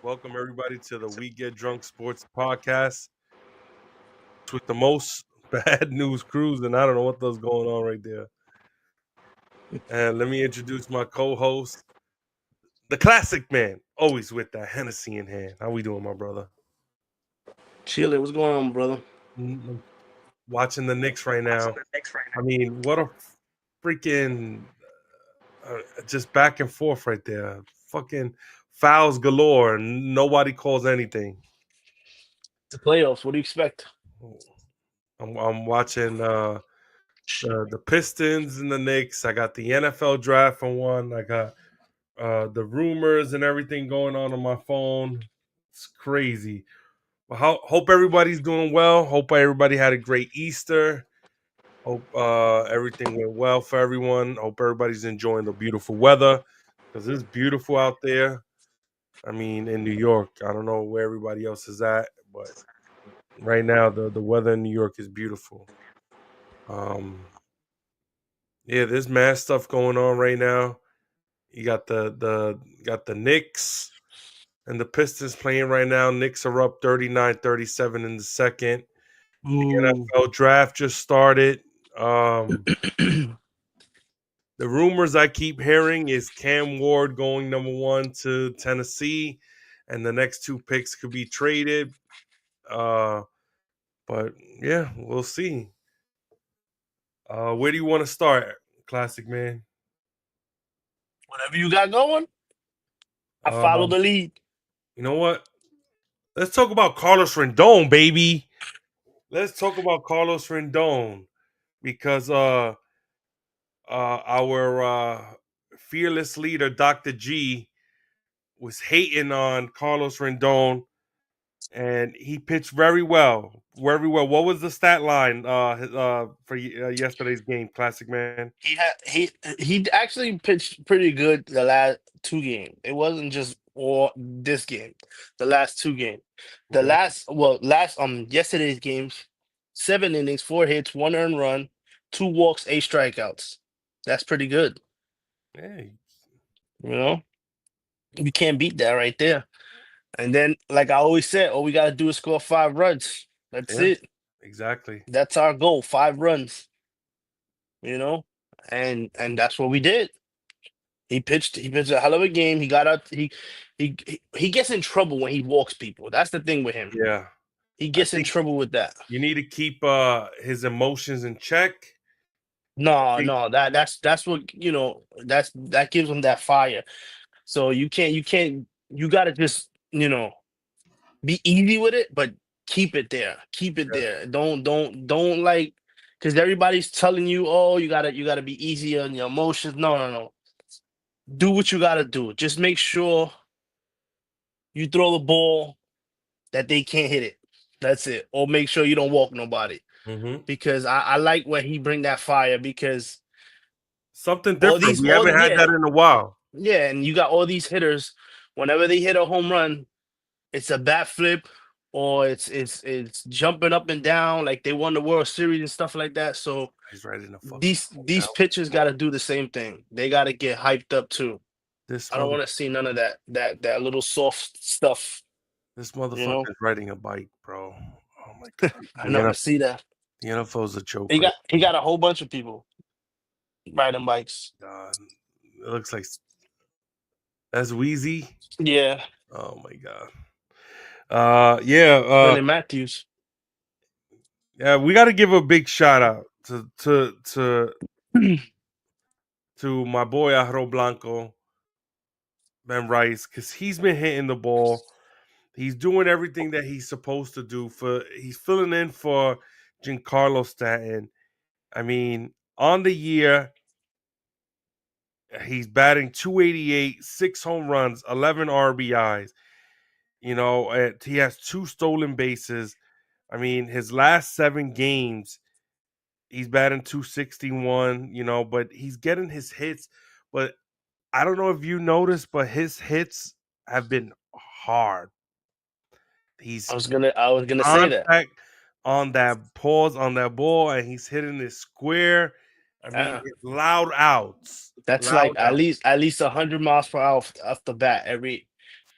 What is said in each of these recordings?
Welcome everybody to the We Get Drunk Sports Podcast with the most bad news crews, and I don't know what those going on right there. And let me introduce my co-host, the classic man, always with that Hennessy in hand. How we doing, my brother? Chilling. What's going on, brother? I'm watching the Knicks right now. I mean, what a freaking just back and forth right there. Fucking fouls galore, and nobody calls anything. The playoffs. What do you expect? I'm watching the Pistons and the Knicks. I got the NFL draft on one. I got the rumors and everything going on my phone. It's crazy. Well, hope everybody's doing well. Hope everybody had a great Easter. Hope everything went well for everyone. Hope everybody's enjoying the beautiful weather because it's beautiful out there. I mean, in New York, I don't know where everybody else is at, but right now the weather in New York is beautiful. Um, yeah, there's mad stuff going on right now. You got the Knicks and the Pistons playing right now. Knicks are up 39-37 in the second. The Ooh. NFL draft just started. The rumors I keep hearing is Cam Ward going number one to Tennessee, and the next two picks could be traded. Uh, but yeah, we'll see. Where do you want to start, Classic Man? Whatever you got going, I follow Um, the lead. you know what? Let's talk about Carlos Rendon, baby. Let's talk about Carlos Rendon because our fearless leader Dr. G was hating on Carlos Rendon, and he pitched very well, very well. What was the stat line for yesterday's game, Classic Man? He had he actually pitched pretty good the last two games. It wasn't just all this game. The last two games. The Mhm. last yesterday's games, 7 innings, 4 hits, 1 earned run, 2 walks, 8 strikeouts. That's pretty good. Hey, You know, you can't beat that right there. And then, like I always said, all we gotta do is score 5 runs. That's yeah, it. exactly. That's our goal. 5 runs. You know, and that's what we did. He pitched. He pitched a hell of a game. He got out. He gets in trouble when he walks people. That's the thing with him. Yeah, He I gets in think trouble with that. you need to keep his emotions in check. I No, think no, that's what that gives him that fire. So you gotta just be easy with it, but keep it there. Keep it yeah, there. Don't like because everybody's telling you, oh, you gotta be easy on your emotions. No, no, no. Do what you gotta do. Just make sure you throw the ball that they can't hit it. That's it. Or make sure you don't walk nobody. hmm Because I like when he bring that fire because something all different. these We all haven't had yeah, that in a while. yeah, and you got all these hitters, whenever they hit a home run, it's a bat flip or it's jumping up and down like they won the World Series and stuff like that. So He's right in the fucking these out. pitchers gotta do the same thing. They gotta get hyped up too. This I don't mother, want to see none of that little soft stuff, this you motherfucker know. is riding a bike, bro. Oh my god, I know to see that. The NFL is a He joke right got he got a whole bunch of people riding bikes. now. It looks like that's Wheezy. Yeah, Oh my god. Yeah, Billy Matthews. yeah. We got to give a big shout out to my boy Ajro Blanco, Ben Rice, because he's been hitting the ball. He's doing everything that he's supposed to do. He's filling in for Giancarlo Stanton. I mean, on the year, he's batting 288, 6 home runs, 11 RBIs. He has 2 stolen bases. I mean, his last 7 games, he's batting 261, but he's getting his hits. But I don't know if you noticed, but his hits have been hard. He's I was gonna say that. contact on that pause on that ball, and he's hitting it square. I mean, Uh, it's loud outs. that's like Loud outs. at least 100 miles per hour off the bat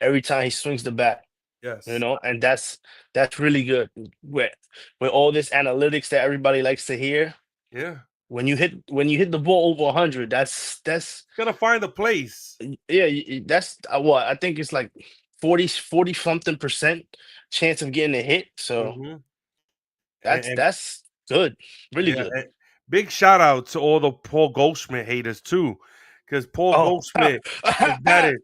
every time he swings the bat. Yes. You know, and that's really good. With all this analytics that everybody likes to hear, Yeah. when you hit the ball over 100, that's Gonna find a place. yeah, that's what I think it's like 40 something percent chance of getting a hit. So Mm-hmm. that's And good, really yeah, good. and big shout out to all the Paul Goldschmidt haters too, because Paul Oh, Goldschmidt is batted.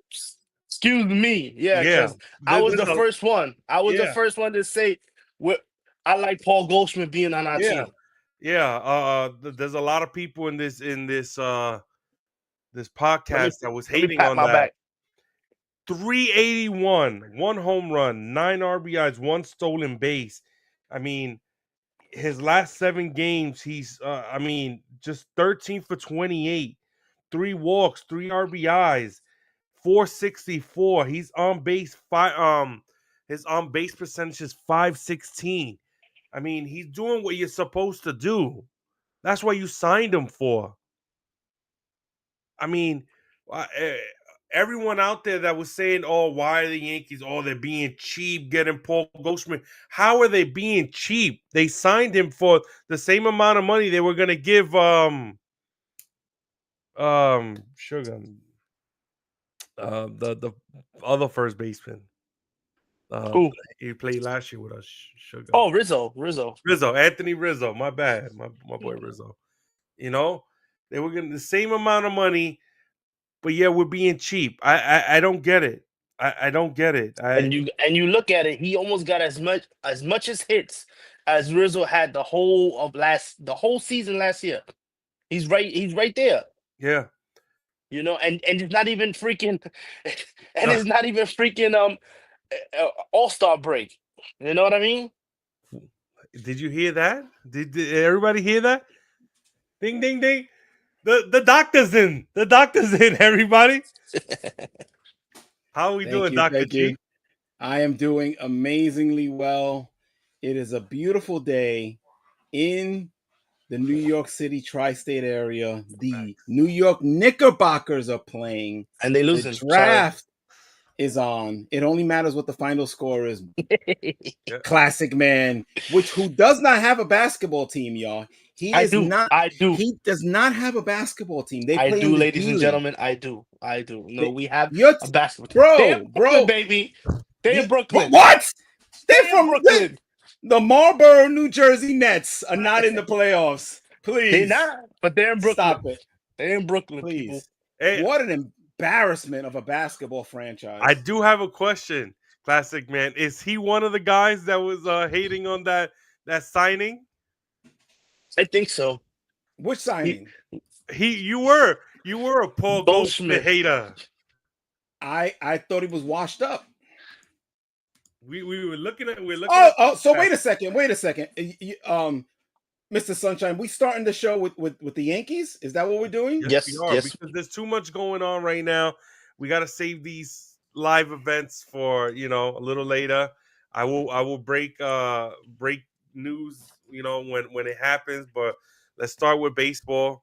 excuse me, yeah, Yeah, because I was there's the first one. I was the yeah, first one to say what I like Paul Goldschmidt being on our yeah, team. yeah. There's a lot of people in this this Let me podcast that was let me hating pat on my that. back. 381, one home run, 9 RBIs, one stolen base. I mean, his last 7 games, he's just 13 for 28, 3 walks, 3 RBIs, 464. He's on base his on base percentage is 516. I mean, he's doing what you're supposed to do. That's what you signed him for. I mean, everyone out there that was saying, "Oh, why are the Yankees? Oh, they're being cheap, getting Paul Goldschmidt." How are they being cheap? They signed him for the same amount of money they were going to give Sugar, the other first baseman. Who? He played last year with us, Sugar. Oh, Rizzo. Rizzo, Anthony Rizzo. My bad, my boy Rizzo. You know, they were getting the same amount of money, but yeah, we're being cheap. I don't get it. I don't get it. And you look at it, he almost got as much as hits as Rizzo had the whole season last year. He's right there. Yeah. You know, and it's not even freaking and it's not even freaking all-star break. You know what I mean? Did you hear that? Did everybody hear that? Ding ding ding. The doctor's in. The doctor's in, everybody. How are we doing, Dr. Thank G? you. I am doing amazingly well. It is a beautiful day in the New York City tri-state area. The New York Knickerbockers are playing. And they The losing. draft is on. It only matters what the final score is. Yeah. Classic man, who does not have a basketball team, y'all. I do. He does not have a basketball team. They I play do, in the ladies D and League. gentlemen. I do. No, we have You're a basketball team. They're in Brooklyn, baby. They're in Brooklyn. What? They're in from Brooklyn. The Marlboro, New Jersey Nets are not in the playoffs. Please. They're not, but they're in Brooklyn. Stop it. They're in Brooklyn, Please. people. Hey, what an embarrassment of a basketball franchise. I do have a question, Classic Man. Is he one of the guys that was hating on that signing? I think so. Which signing? You were a Paul Goldschmidt hater. I thought he was washed up. We were looking at so wait a second. Mr. Sunshine, we starting the show with the Yankees? Is that what we're doing? Yes, we are, because there's too much going on right now. We got to save these live events for, a little later. I will break news, when it happens, but let's start with baseball.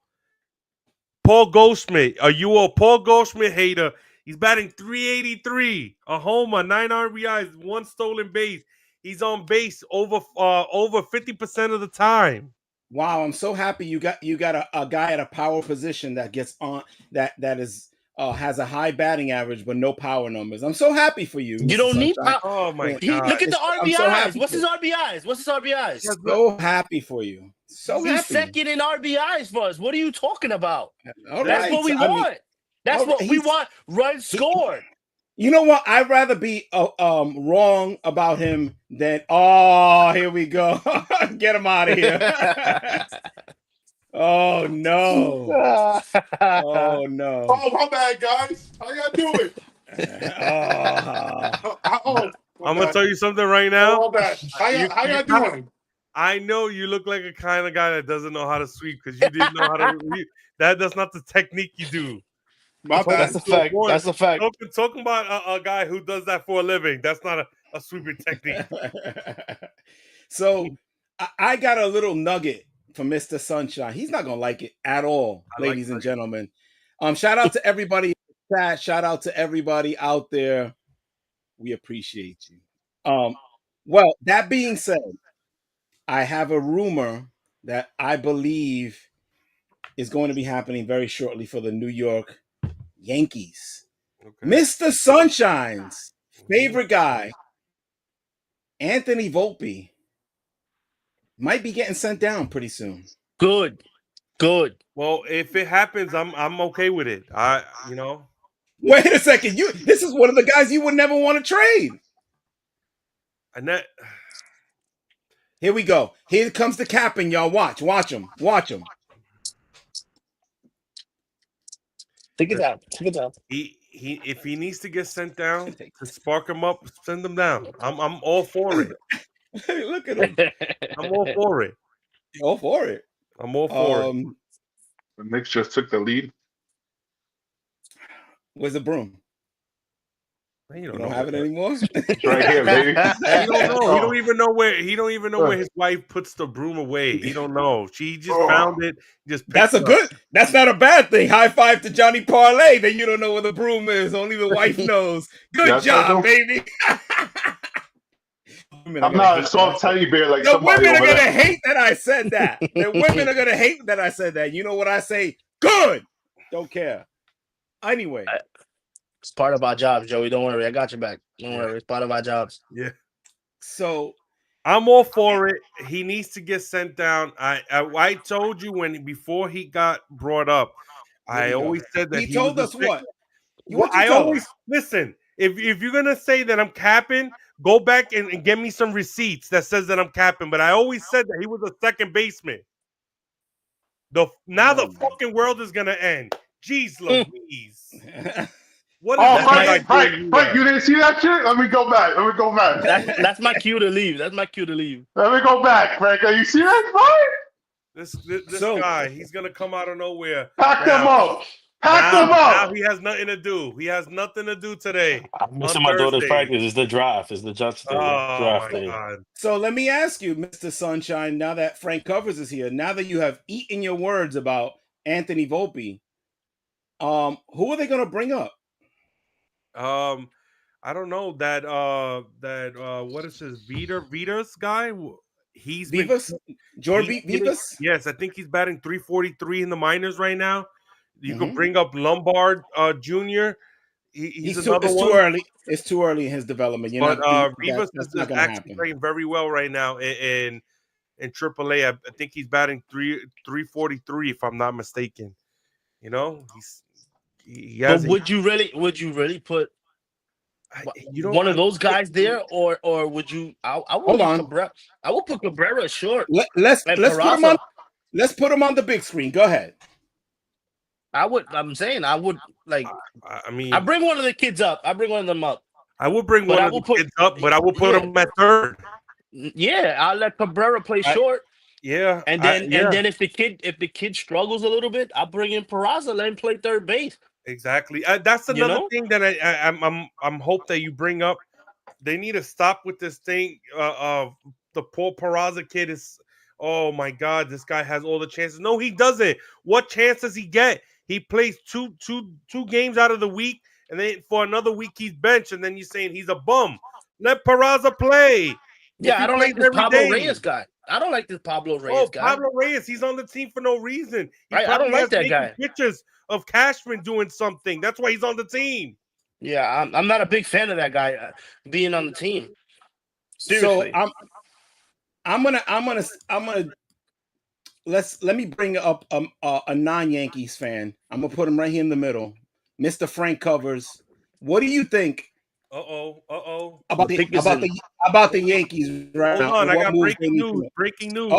Paul Goldschmidt, are you a Paul Goldschmidt hater? He's batting 383, a homer, 9 RBIs, 1 stolen base. He's on base over 50% of the time. Wow, I'm so happy you got a guy at a power position that gets on that is has a high batting average but no power numbers. I'm so happy for you. You Mr. don't need Sunshine. Oh my God! Look at the RBIs. So What's his RBIs? So happy for you. He's second in RBIs for us. What are you talking about? All That's right. what we want. That's what we want. Runs scored. You know what? I'd rather be wrong about him than here we go. Get him out of here. Oh no. Oh no. Oh, my bad, guys. How y'all doing? I'm gonna tell you something right now. Oh, my bad. How y'all doing? I know you look like a kind of guy that doesn't know how to sweep because you didn't know how to. That's not the technique you do. My bad. That's a fact. That's a fact. Talking about a guy who does that for a living. That's not a sweeping technique. So I got a little nugget from Mr. Sunshine. He's not gonna like it at all, ladies and gentlemen. Shout out to everybody in the chat. Shout out to everybody out there. We appreciate you. Well, that being said, I have a rumor that I believe is going to be happening very shortly for the New York Yankees. Okay. Mr. Sunshine's favorite guy, Anthony Volpe, might be getting sent down pretty soon. Good. Well, if it happens, I'm okay with it. Wait a second. This is one of the guys you would never want to trade. And that Here we go. Here comes the captain, y'all. Watch him. Take it down. if he needs to get sent down to spark him up, send him down. I'm all for it. Look at him. I'm all for it. All for it. I'm all for it. The Knicks just took the lead. Where's the broom? You don't have it anymore. It's right here, baby. He don't know. He don't even know where. He don't even know where his wife puts the broom away. He don't know. She just found it. That's not a bad thing. High five to Johnny Parlay. That you don't know where the broom is. Only the wife knows. Good job, baby. I'm not a soft teddy bear like the somebody women are over gonna there. hate that I said that. The women are gonna hate that I said that. You know what I say? Good. Don't care. Anyway. It's part of our jobs, Joey. Don't worry. I got your back. Don't worry. It's part of our jobs. Yeah. So I'm all for it. He needs to get sent down. I told you before he got brought up. I always said that he told us what? I always listen. If you're gonna say that I'm capping, go back and get me some receipts that says that I'm capping. But I always said that he was a second baseman. The fucking world is gonna end. Jeez Louise. What is Frank, you didn't see that shit? Let me go back. That's my cue to leave. Let me go back, Frank. Are you serious, Frank? This guy, he's gonna come out of nowhere. Pack them up. Now he has nothing to do. He has nothing to do today. I'm missing my daughter's practice. It's the draft. It's the draft day. God. So let me ask you, Mr. Sunshine, now that Frank Covers is here, now that you have eaten your words about Anthony Volpe, who are they gonna bring up? I don't know that what is his Vita's guy? He's Vivas? Vivas? Yes, I think he's batting 343 in the minors right now. You can bring up Lombard Jr. He's another one. Too early. It's too early in his development. Vivas is actually playing very well right now in AAA. I think he's batting 343 if I'm not mistaken. You know, But would you really put one of those guys there, or would you? I would hold on. I would put Cabrera short. Let's put him on. Let's put him on the big screen. Go ahead. I'm saying I would like. I bring one of the kids up. I bring one of them up. I would bring one of the kids up, but I will put him at third. Yeah, I'll let Cabrera play short. Yeah, and then if the kid struggles a little bit, I'll bring in Peraza, let him play third base. Exactly. That's another thing that I'm hope that you bring up. They need to stop with this thing of the poor Peraza kid is. Oh my God, this guy has all the chances. No, he doesn't. What chance does he get? He plays two games out of the week, and then for another week he's benched, and then you're saying he's a bum. Let Peraza play. Yeah, I don't like this Pablo Reyes guy. I don't like this Pablo Reyes guy. Pablo Reyes, he's on the team for no reason. I don't like that guy. Pictures of Cashman doing something. That's why he's on the team. Yeah, I'm not a big fan of that guy being on the team. Seriously. So I'm gonna let me bring up a non-Yankees fan. I'm gonna put him right here in the middle, Mr. Frank Covers. What do you think? About the Yankees right now. Hold on, I got breaking news.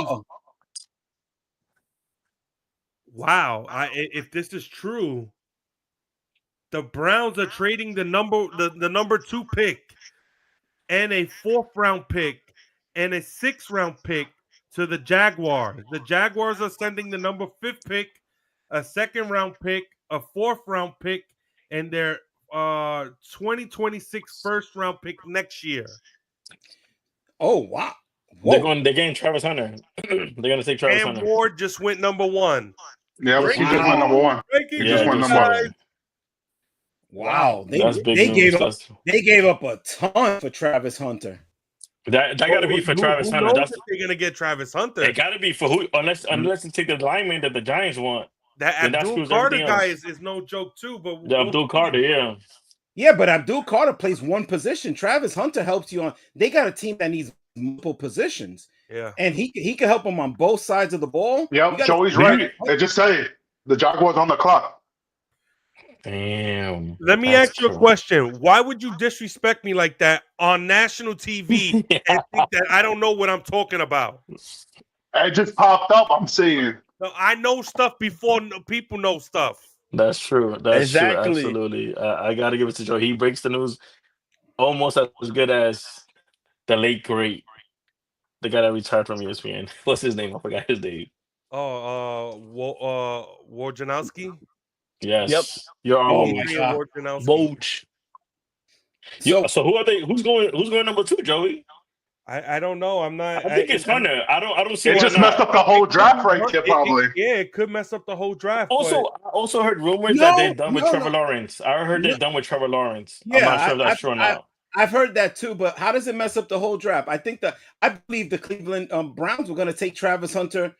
Wow, if this is true, the Browns are trading the number 2 pick and a 4th round pick and a 6th round pick to the Jaguars. The Jaguars are sending the number 5th pick, a 2nd round pick, a 4th round pick, and their 2026 1st round pick next year. Oh wow! Whoa. They're getting Travis Hunter. They're going to take Travis Hunter. And Ward just went number 1. Yeah, he just went number 1. He just went number 1. Wow, That's big they news. gave up a ton for Travis Hunter. That got to be for Travis Who Hunter. knows if they're gonna get Travis Hunter? It got to be for who, unless you take the lineman that the Giants want. That Then that Abdul screws Carter everything guy else. is no joke too. But The Abdul Carter, yeah. Yeah, but Abdul Carter plays one position. Travis Hunter helps you on. They got a team that needs multiple positions. Yeah, and he can help them on both sides of the ball. Yep, Joey's right. And just say the Jaguars on the clock. Damn. let me ask you a question. Why would you disrespect me like that on national TV and think that I don't know what I'm talking about? It just popped up. I'm saying. No, I know stuff before people know stuff. That's true. That's Exactly. true. Absolutely. I got to give it to Joe. He breaks the news almost as good as the late great, the guy that retired from ESPN. What's his name? I forgot his name. Wojnarowski? Yes. Yep. You're Oh on my Woj. God. Voit. So who are they? Who's going number 2, Joey? I don't know. I'm not. I think it's Hunter. I don't see It why just not. messed up the whole draft right here, probably. It could mess up the whole draft. Also, I also heard rumors that they're done with No, Trevor no. Lawrence. I heard they're done with Trevor Lawrence. I'm Yeah, not sure if that's true or not. I've heard that too, but how does it mess up the whole draft? I believe the Cleveland Browns were going to take Travis Hunter,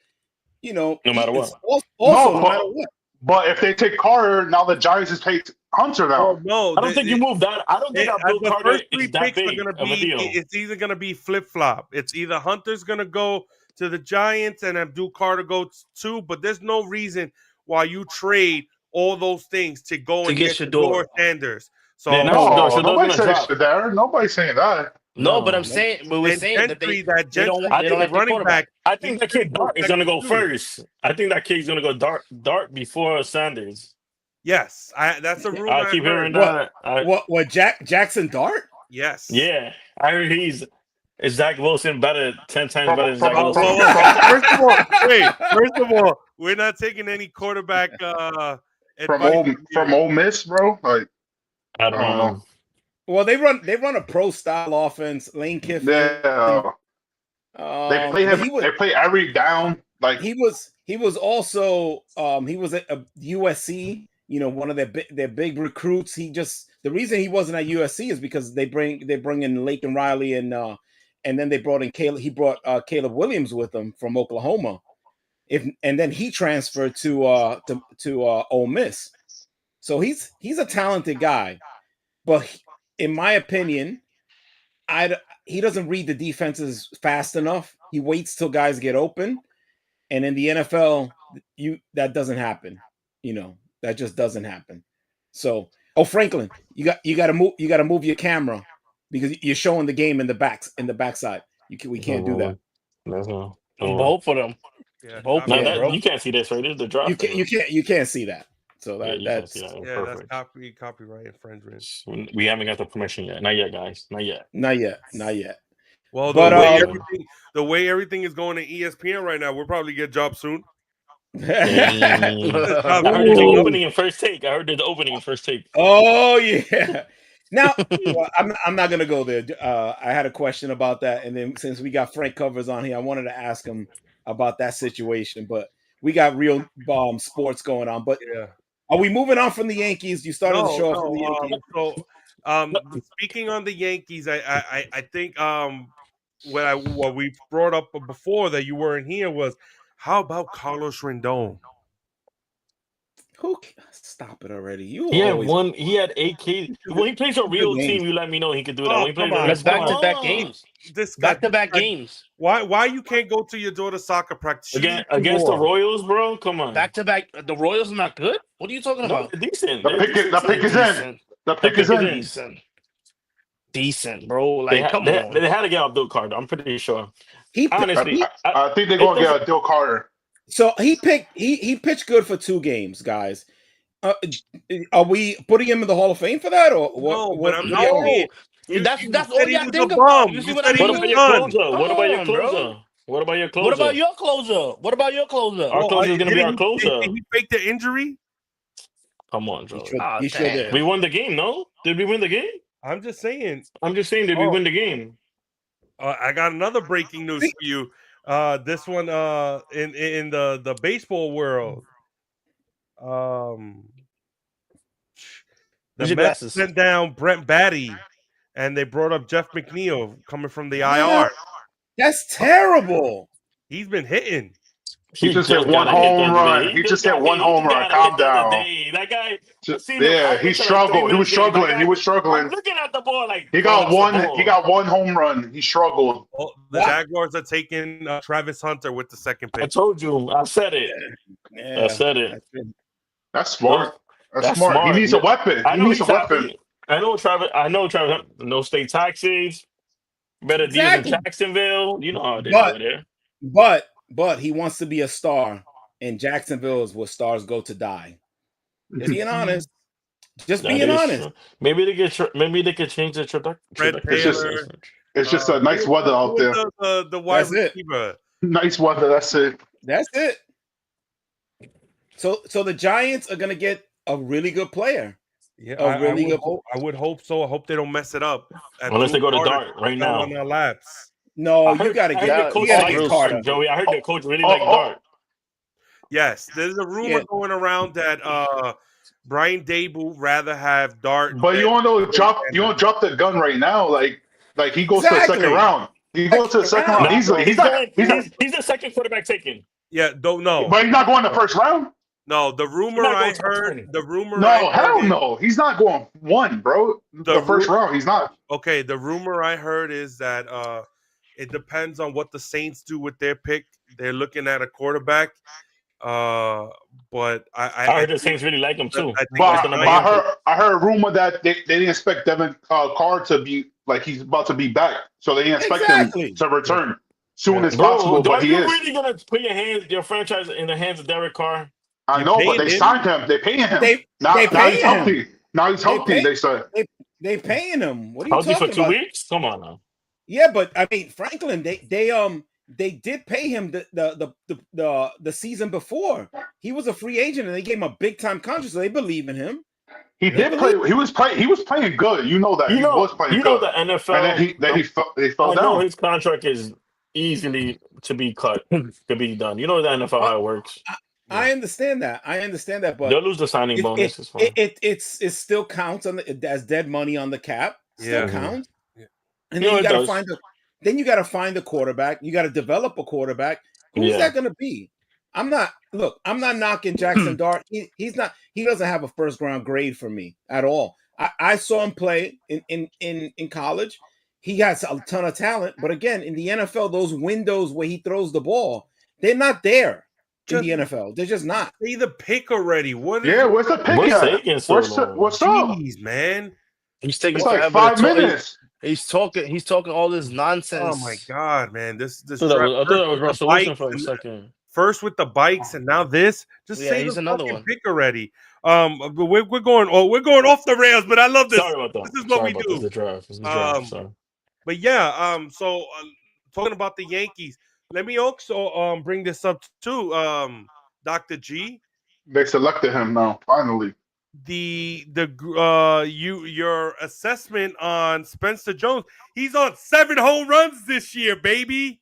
No matter what. Also, no matter what. But if they take Carter, now the Giants just take Hunter now. Oh, no, I don't think you move that. I don't think Abdul the Carter first 3 is that picks big are gonna of a be. deal. It's either gonna be flip flop. It's either Hunter's gonna go to the Giants and Abdul Carter goes 2. But there's no reason why you trade all those things to go To and get get Shador. Sanders. So Yeah, No, Shador's nobody's gonna saying drop. Shador. Nobody's saying that. No, but we're saying that they don't like the running quarterback. back. I think that kid Dart is gonna go first. I think that kid's gonna go Dart before Sanders. Yes, that's a rumor. I keep hearing What? that. What? Jackson Dart? Yes. Yeah, I heard is Zach Wilson 10 times better than Zach Well, Wilson. first of all, we're not taking any quarterback from Ole Miss, bro. Like I don't know. Well, they run a pro style offense. Lane Kiffin. Yeah. They play him. They play every down. Like he was also he was at USC. One of their big recruits. The reason he wasn't at USC is because they bring in Laken Riley and then they brought in Caleb. He brought Caleb Williams with him from Oklahoma. And then he transferred to Ole Miss. So he's a talented guy, but in my opinion, he doesn't read the defenses fast enough. He waits till guys get open, and in the NFL, that doesn't happen. That just doesn't happen. So, Franklin, you got to move your camera because you're showing the game in the backside. We can't do that. No. Both for them. Yeah. Both No, for them, bro. you can't see this, right? This is the drop. You can't see that. So that's that's copyright infringement. We haven't got the permission yet. Not yet, guys. Not yet. Well, But, the way everything is going to ESPN right now, we'll probably get jobs soon. I heard there's opening in first take. Oh yeah. Now I'm not gonna go there. I had a question about that, and then since we got Frank Covers on here, I wanted to ask him about that situation. But we got real sports going on. But yeah. Are we moving on from the Yankees? You started the show off from the Yankees. Speaking on the Yankees, I think what we brought up before that you weren't here was how about Carlos Rendon? Stop it already. He had 8 K. When he plays a real team, you let me know he could do that. When he plays That's back-to-back games. Back-to-back games. Why you can't go to your daughter's soccer practice against the Royals, bro? Come on. Back-to-back. The Royals are not good. What are you talking about? They're decent. The pick is in. The pick is in. Decent, bro. Like, come on. They had to get Abdul Carter. I'm pretty sure. Honestly, I think they're gonna get Abdul Carter. So he pitched good for 2 games, guys. Are we putting him in the Hall of Fame for that, or what? No, but I'm That's all you think about. You see what I mean? What about your closer? What about your closer? What about your closer? Our closer is gonna be our closer. Did he fake the injury? Come on, Joe. He sure did. We won the game, no? Did we win the game? I'm just saying. Did we win the game? I got another breaking news for you. This one in the baseball world. Where's your Mets glasses? sent down Brent Batty, and they brought up Jeff McNeil coming from the What? IR. That's terrible. He's been hitting. He just hit one gotta hit the home other run. day. He just hit one home run. Gotta Calm hit the other down. day. That guy, I seen him. Yeah, he struggled. He was struggling. He was struggling. I'm looking at the ball like He got one. He got one home run. He struggled. Oh, the Jaguars are taking Travis Hunter with the second pick. I told you. I said it. Yeah, I said it. That's smart. That's smart. He needs a weapon. He needs a weapon. I know Travis. No state taxes. Better deals in Jacksonville. You know how they do there. But he wants to be a star, and Jacksonville is where stars go to die. Just being honest. Just being honest. True. Maybe they could change the trajectory. It's just a nice weather out there. The wide receiver. Nice weather. That's it. That's it. So the Giants are gonna get a really good player. Yeah, I would hope so. I hope they don't mess it up. Unless they go to Dart right now. On their laps. No, you got to get Carter. Joey, I heard the coach really like Dart. Yes, there's a rumor going around that Brian Dable rather have Dart. But you don't drop the gun right now. Like he goes to the second round. He goes to the second round easily. He's the second quarterback taken. Yeah, don't know. But he's not going the first round. No, the rumor I heard. No, hell no. He's not going one, bro. The first round, he's not. Okay, the rumor I heard is that it depends on what the Saints do with their pick. They're looking at a quarterback. But I heard the Saints really like him too. I heard a rumor that they didn't expect Devin Carr to be like he's about to be back, so they didn't expect him to return soon as possible. But he is. Are you really gonna put your franchise in the hands of Derek Carr? I know, but they signed him. They paying him. Now he's healthy. Now he's healthy. They said they paying him. What are you talking about? For 2 about? weeks? Come on now. Yeah, but I mean, Franklin, they did pay him the season before. He was a free agent, and they gave him a big time contract. So they believe in him. He did play. He was playing good. You know that he was playing good. You know the NFL. And then he fell down. I know his contract is easily to be cut, to be done. You know the NFL how it works. I understand that. But they'll lose the signing bonus. It still counts as dead money on the cap. Still counts. Yeah. And then you got to find a quarterback. You got to develop a quarterback. Who's that going to be? I'm not knocking Jackson Dart. He doesn't have a first round grade for me at all. I saw him play in college. He has a ton of talent, but again, in the NFL, those windows where he throws the ball, they're not there. In the NFL, they're just not. Say the pick already. Where's the pick? What's up? Jeez, man. He's taking like 5 minutes. He's talking all this nonsense. Oh my god, man! This. I thought that was Russell Wilson for a second. First with the bikes, and now this. Just say he's the another fucking one. pick already. But we're going off the rails, but I love this. Sorry about that. This is what we do. This is the draft. Sorry. But yeah, so talking about the Yankees. Let me also bring this up too, Dr. G. They selected him now, finally. Your assessment on Spencer Jones. He's on 7 home runs this year, baby.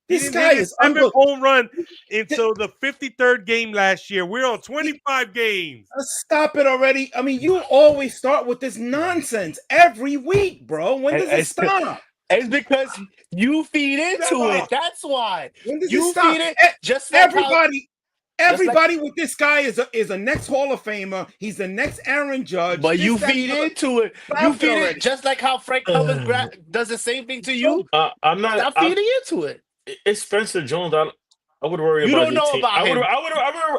This guy is 7 home run until the 53rd game last year. We're on 25 games. Stop it already. I mean, you always start with this nonsense every week, bro. When does it stop? It's because you feed into it. That's why. When does you it stop? feed it. Just like everybody with this guy is a next Hall of Famer. He's the next Aaron Judge. But you feed into it. You feed it just like how Frank Thomas does the same thing to you. I'm not. Stop feeding into it. It's Spencer Jones. I would worry you about. You don't know about him.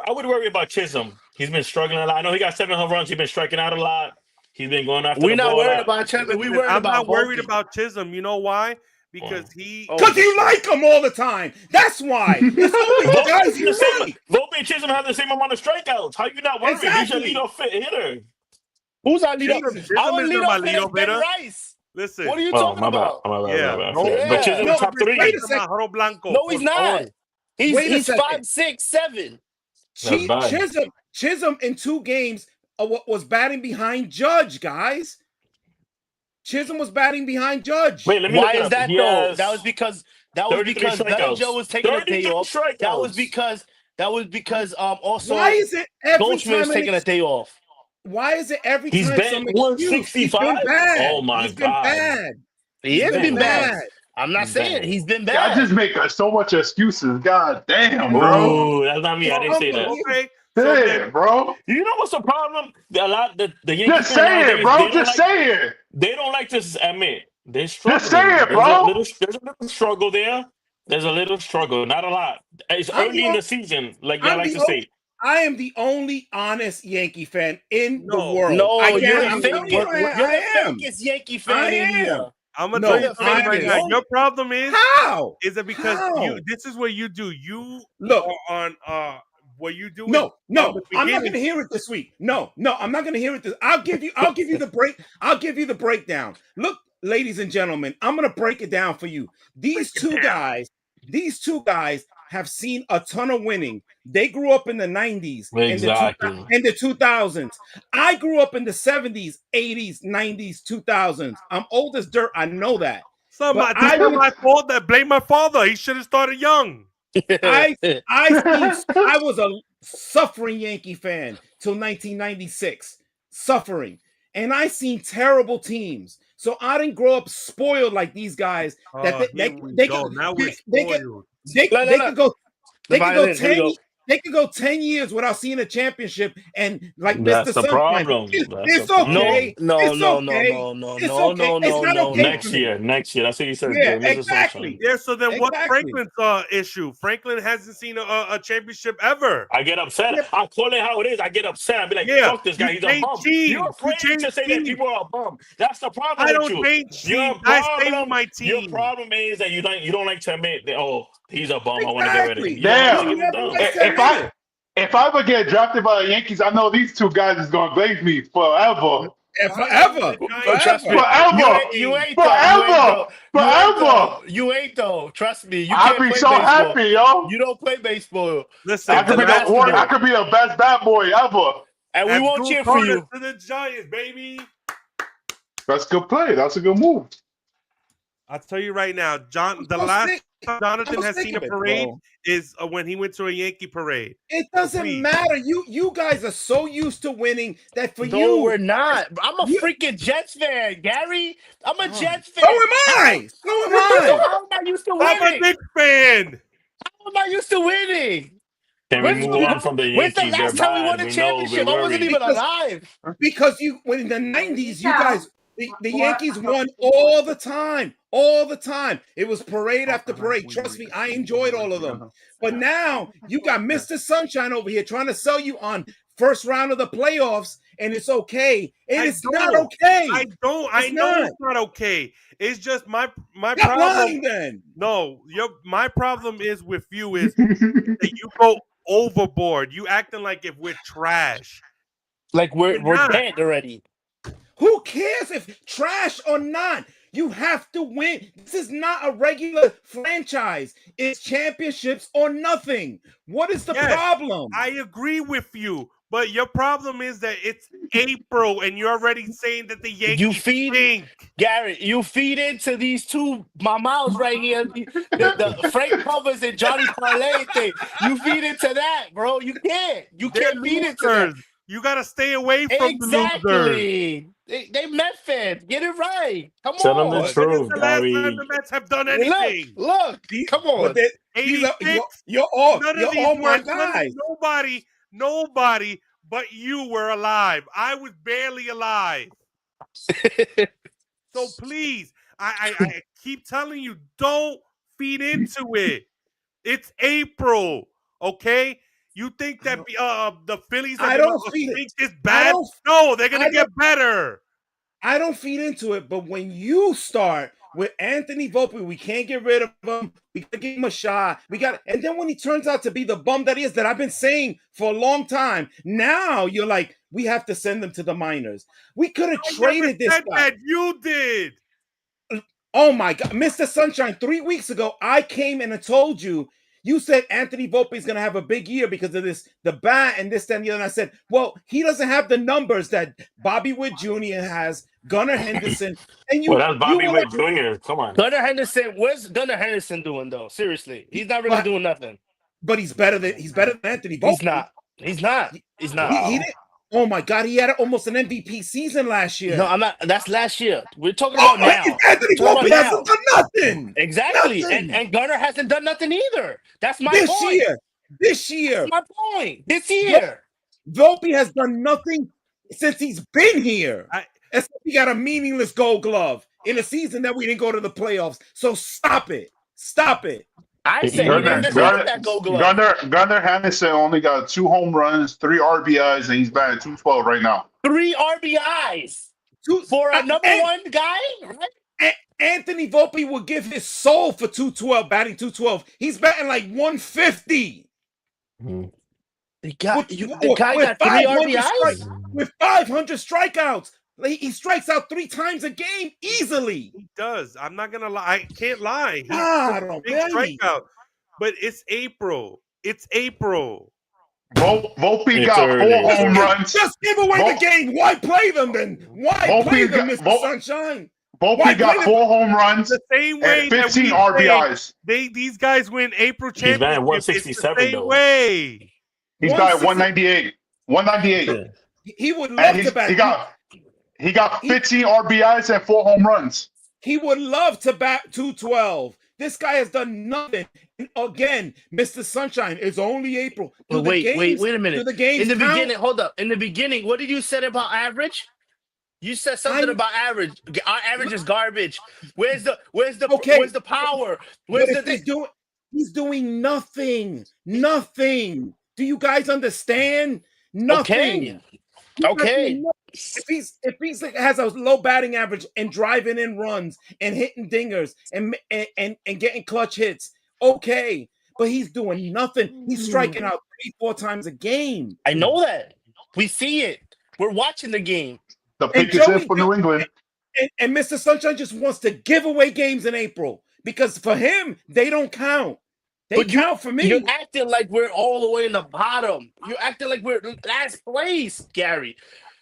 I would worry about Chisholm. He's been struggling a lot. I know he got 7 home runs. He's been striking out a lot. He's been going after. We're not worried about Chisholm. I'm not worried about Chisholm. You know why? Because because you like him all the time. That's why. It's always the guys you like. Volpe and Chisholm have the same amount of strikeouts. How you not worried? Exactly. He's your leadoff hitter. Who's our leadoff? Our leadoff hitter is Ben Rice. Listen. What are you talking about? Yeah. But Chisholm's top 3. Wait a second. No, he's not. He's 5, 6, 7. Chisholm in 2 games was batting behind Judge, guys. Chisholm was batting behind Judge. Wait, why is that though? That was because Bellinger was taking a day off. That was because also why is it every Goldschmidt was taking a day off? Why is it every He's time some been excuse? He's been 165. bad. Oh my He's been god. bad. He has been bad. bad. I'm not He's saying bad. he's been Y'all bad. just make so much excuses. God damn, bro. Oh, that's not me. I didn't say that. Okay, so Hey, then bro. You know what's the problem? The Yankee Just fan say nowadays, it, bro. Just say it. they don't like to admit they're struggling. Just say it, There's a bro. little struggle there. There's a little struggle, not a lot. It's I'm early the in the only- season, like y'all I'm like the to say. I am the only honest Yankee fan in the No. world. No, I you're can't. the I'm telling you, fakest. You're the I am. fakest Yankee I fan in here. am. I'm gonna No, tell you something right now. I- Your problem is How? it because How? you? This is what you do. You Look. are on what you do. No, is no, from the I'm not beginning- going to hear it this week. No, I'm not going to hear it. I'll give you the break. I'll give you the breakdown. Look, ladies and gentlemen, I'm going to break it down for you. These two guys have seen a ton of winning. They grew up in the 90s Exactly. and the 2000s. I grew up in the 70s, 80s, 90s, 2000s. I'm old as dirt. I know that. This is But not my fault. That blame my father. He should have started young. I was a suffering Yankee fan till 1996, suffering, and I seen terrible teams. So I didn't grow up spoiled like these guys. That they could go 10 years without seeing a championship and like That's Mr. the Sunshine. problem. It's okay. No. It's not okay. Next year. That's what you said. Yeah, Mr. exactly. Sunshine. Yeah. So then, what's Exactly. Franklin's issue? Franklin hasn't seen a championship ever. I get upset. Yep. I call it how it is. I get upset. I'll be like, Yeah, fuck this guy. you He's a change bum. teams. You're afraid You change to say that teams. people are a bum. That's the problem I with don't you. change Your teams. I stay problem, with my your team. problem is that you don't like to admit that, oh, he's a bum. I want to get rid of him. Exactly. You don't want to Damn. give him down. Let's If I ever get drafted by the Yankees, I know these two guys is gonna glaze me forever. And forever. Trust me. Forever. You ain't Forever. Forever. You ain't though. Trust me. You I'd can't be play so baseball. happy, yo. You don't play baseball. Listen, I could be the best bat boy ever. And we won't cheer for you. To the Giants, baby. That's a good play. That's a good move. I'll tell you right now, the I'm last sick. time Jonathan I'm has sick seen a of it, parade bro. is when he went to a Yankee parade. It doesn't Please. matter. You guys are so used to winning that for No, you. we're not. I'm a You- freaking Jets fan, Gary. I'm a Jets fan. So am I. So am I. How am I used to I'm a winning? Knicks fan. How am I used to winning? Can we When's move on from the When's Yankees? the last They're time we bad. won a We know, championship? we're I wasn't worried. even alive. Because when in the 90s, you guys, the Yankees won all the time. All the time. It was parade after parade. Trust me, I enjoyed all of them. But now you got Mr. Sunshine over here trying to sell you on first round of the playoffs, and it's okay. And it's not okay. I know it's not okay. It's just my Stop problem. lying then. No, my problem is with you is that you go overboard. You acting like if we're trash. Like we're not. dead already. Who cares if trash or not? You have to win. This is not a regular franchise. It's championships or nothing. What is the problem? I agree with you, but your problem is that it's April and you're already saying that the Yankees stink. Gary, you feed into these two mamas right here, the Frank Covers and Johnny Parlay thing. You feed into that, bro. You can't. You can't feed into that. You gotta stay away from the losers. They Met fans. Get it right. Come on. Tell them the truth, When is the last Gary. time the Mets have done anything? Look. Come on. You're all my guys. Nobody but you were alive. I was barely alive. So please, I keep telling you, don't feed into it. It's April, okay? You think that the Phillies are going to think this bad? No, they're going to get better. I don't feed into it, but when you start with Anthony Volpe, we can't get rid of him. We got to give him a shot. And then when he turns out to be the bum that he is, that I've been saying for a long time, now you're like, we have to send him to the minors. We could have traded this guy. You did. Oh my God, Mr. Sunshine! 3 weeks ago, I came and I told you. You said Anthony Volpe is going to have a big year because of this, the bat and this, that, and the other. And I said, well, he doesn't have the numbers that Bobby Witt Jr. has, Gunnar Henderson. And Well, that's Bobby Witt Jr. Come on. Gunnar Henderson, what's Gunnar Henderson doing, though? Seriously. He's not really doing nothing. But he's better than Anthony Volpe. He's not. He didn't. Oh my God, he had almost an MVP season last year. No, I'm not. That's last year. We're talking about now. Anthony Volpe hasn't done nothing. Exactly. Nothing. And Gunnar hasn't done nothing either. That's my This point. year. This year. That's my point. This year. Volpe has done nothing since he's been here. Except he got a meaningless Gold Glove in a season that we didn't go to the playoffs. So stop it. Stop it. I say he didn't deserve that Gold Glove. Gunnar Henderson only got 2 home runs, 3 RBIs, and he's batting .212 right now. 3 RBIs for a number one guy, right? Anthony Volpe would give his soul for 212, batting 212. He's batting like 150. The guy got 3 RBIs? With 500 strikeouts. He strikes out 3 times a game easily. He does. I'm not gonna lie. I can't lie. He's a big strikeout. But it's April. It's April. Volpe got 4 home runs. Just give away the game. Why play them then? Why play them, Mr. Sunshine? Volpe got 4 home runs. The same way. 15 RBIs. These guys win April championship. He's batting 167 the same way. He's batting 198. 198. He would love to bat. He got 15 RBIs and 4 home runs. He would love to bat 212. This guy has done nothing. And again, Mr. Sunshine, it's only April. Wait a minute. Do the games in the count? beginning, hold up. In the beginning, what did you say about average? You said something about average. Our average is garbage. Where's the power? Where's the thing? He's doing nothing. Nothing. Do you guys understand? Nothing. Okay. If he's has a low batting average and driving in runs and hitting dingers and getting clutch hits, okay. But he's doing nothing. He's striking out 3-4 times a game. I know that. We see it. We're watching the game. The pitchers in for New England. And Mr. Sunshine just wants to give away games in April because for him, they don't count. They count for me. You're acting like we're all the way in the bottom. You're acting like we're last place, Gary.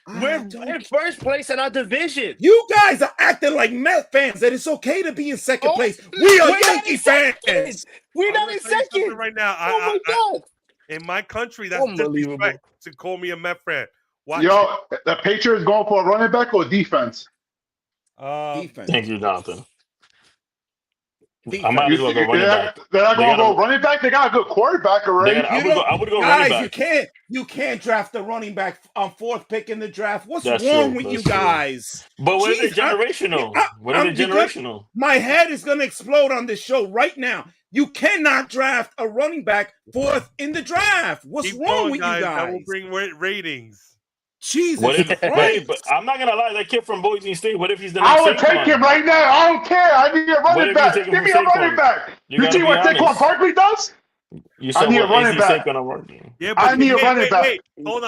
We're in first place in our division. You guys are acting like Met fans that it's okay to be in second place. We are Yankee fans. We're not in second right now. Oh my God! In my country, that's disrespect to call me a Met fan. Yo, the Patriots going for a running back or defense? Defense. Thank you, Jonathan. Defense. I might as well go running back. They're not going to go running back. They got a good quarterback already. I would go running back. You can't draft a running back on 4th pick in the draft. What's That's wrong true. with you That's guys? But what is it generational? What is it generational? My head is going to explode on this show right now. You cannot draft a running back 4th in the draft. What's wrong with you guys? That will bring ratings. Jesus but I'm not gonna lie, that kid from Boise State. What if he's the next I would take him right now. I don't care. I need a running back. Give me a running back. You see what Saquon Barkley does? I need a running back. Yeah, but I need a running back. Hold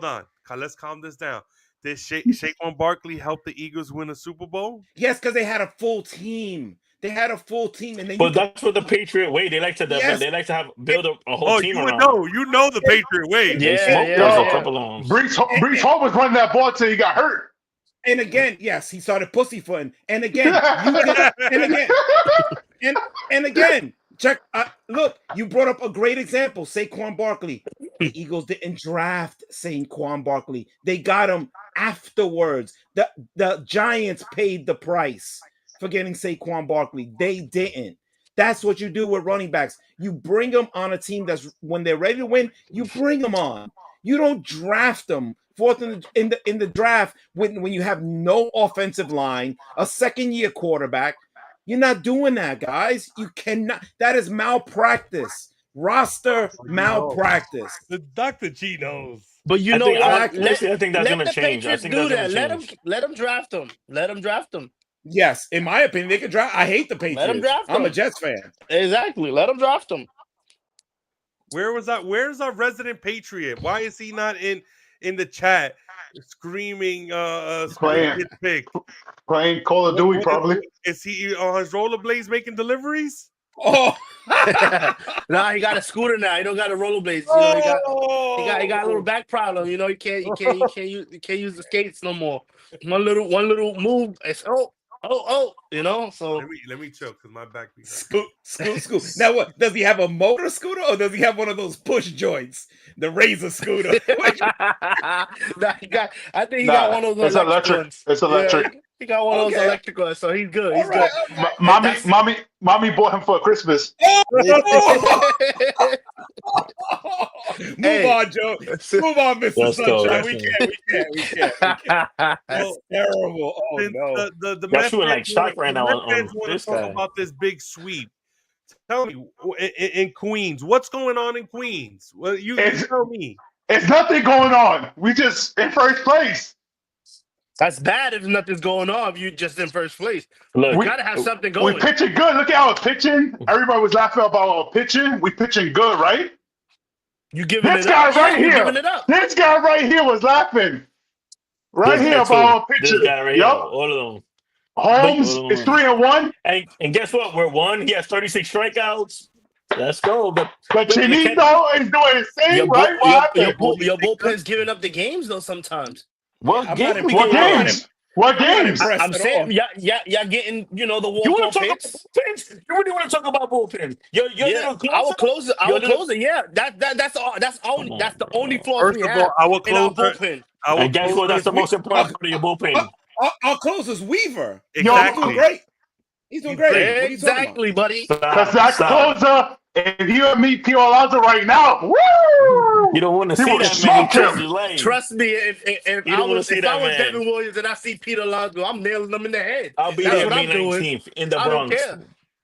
on. Let's calm this down. Did Saquon Barkley help the Eagles win a Super Bowl? Yes, because they had a full team. They had a full team, and then but that's what the Patriot way. They like to build a whole team around. You know the Patriot way. A couple of Brees Hall was running that ball until he got hurt. And again, yes, he started pussyfooting. And again, and again, check. Look, you brought up a great example, Saquon Barkley. The Eagles didn't draft Saquon Barkley; they got him afterwards. The Giants paid the price for getting Saquon Barkley. They didn't. That's what you do with running backs. You bring them on a team that's when they're ready to win. You bring them on. You don't draft them 4th in the draft when you have no offensive line, a second-year quarterback. You're not doing that, guys. You cannot. That is malpractice. Roster malpractice. The Dr. G knows. But I think that's going to change. I think that's going to change. Let them draft them. Let them draft them. Yes, in my opinion, they could draft. I hate the Patriots. Let them draft them. I'm a Jets fan. Exactly. Let them draft them. Where's our resident Patriot? Why is he not in the chat screaming playing Call of Duty probably? Is he on his rollerblades making deliveries? Oh, nah, he got a scooter now. He don't got a rollerblades. You know, he got a little back problem. You know, he can't use the skates no more. One little move. you know. So Let me chill because my back be Scoot. Now, what does he have? A motor scooter, or does he have one of those push joints, the Razor scooter? I think he got one of those it's electric electric. ones. It's electric. Yeah, he got one of those electric ones, so he's good. He's All right. good. Mommy bought him for Christmas. Move on, Joe. Move on, Mr. Let's go. Sunshine. We can't. That's terrible. Oh Since no. the Y'all Mets shooting like fans shock right now want on to this talk guy. about this big sweep. Tell me, in Queens, what's going on in Queens? Well, you tell me. It's nothing going on. We just in first place. That's bad if nothing's going on. If you just in first place, Look, you gotta have something going. We pitching good. Look at our pitching. Everybody was laughing about our pitching. We pitching good, right? You giving This it guy up? right You here. giving it up? This guy right here was laughing. Right this here guy about too. our pitching. This guy right here, all of them. Holmes is 3-1. And guess what? We're one. He has 36 strikeouts. Let's go. But Chinito is doing his thing, right? Your bullpen's giving up the games though sometimes. What games? What games? I'm saying, y'all getting, the walk-off You want to talk about hits. bullpens? You really want to talk about bullpens? Our closer. Yeah, that's the only flaw we have in our bullpen. And guess what? That's the most important part of your bullpen. Our closer's Weaver. Exactly. He's doing great. He's doing great. Exactly, buddy. Because that closer, if you and me, Pio Alonso right now, woo! You don't want to see that man. Trust me, if I was Devin Williams and I see Peter Alonso, I'm nailing them in the head. I'll be there May 19th in the Bronx.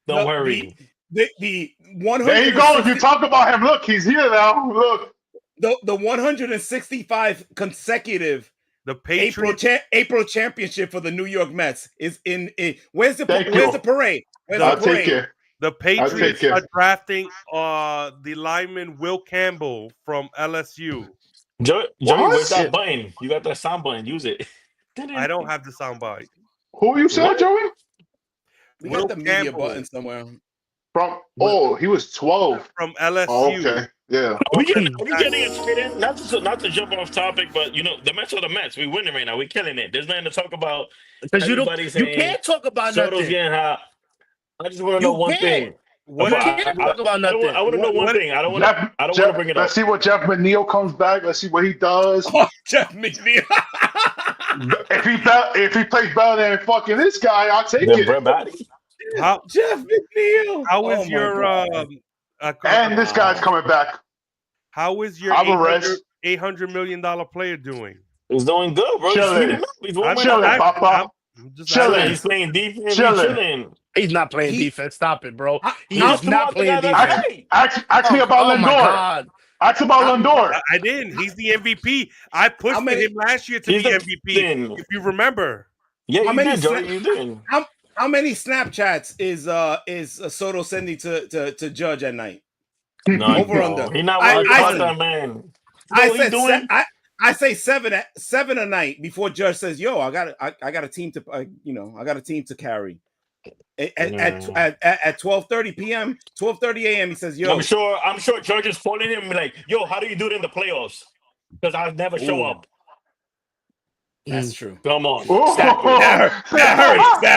Don't worry. The 100. There you go. You talk about him. Look, he's here now. Look. The 165 consecutive April championship for the New York Mets is in where's the parade? I'll take it. The Patriots are drafting the lineman Will Campbell from LSU. Joey, where's that button? You got that sound button. Use it. I don't have the sound bite. Who you said, Joey? We got the media button somewhere. He was 12. From LSU. Oh, okay. Yeah. Are we getting it straight in? Not to jump off topic, but the Mets are the Mets. We're winning right now. We're killing it. There's nothing to talk about. Because you can't talk about Soto's nothing. Getting hot. I just want to know one thing. I want to know one thing. I don't want to bring it up. Let's see what Jeff McNeil comes back. Let's see what he does. Oh, Jeff McNeil. if he plays better than fucking this guy, I'll take it. Jeff McNeil. How is your and this guy's coming back. How is your $800 million player doing? He's doing good, bro. He's chilling, Papa. He's playing defense. Chilling. He's not playing defense. Stop it, bro. He's not playing defense. Ask me about Lindor. Ask about Lindor. I didn't. He's the MVP. I pushed him last year to be MVP. If you remember. Yeah, you did. How many Snapchats is Soto sending to Judge at night? No, over under. He's not worried about that, man. I say seven a night before Judge says, "Yo, I got a team to I got a team to carry." At 12:30 p.m., 12:30 a.m. he says, "Yo." I'm sure Judge is phoning him like, "Yo, how do you do it in the playoffs? Because I never show up." That's true. Come on. That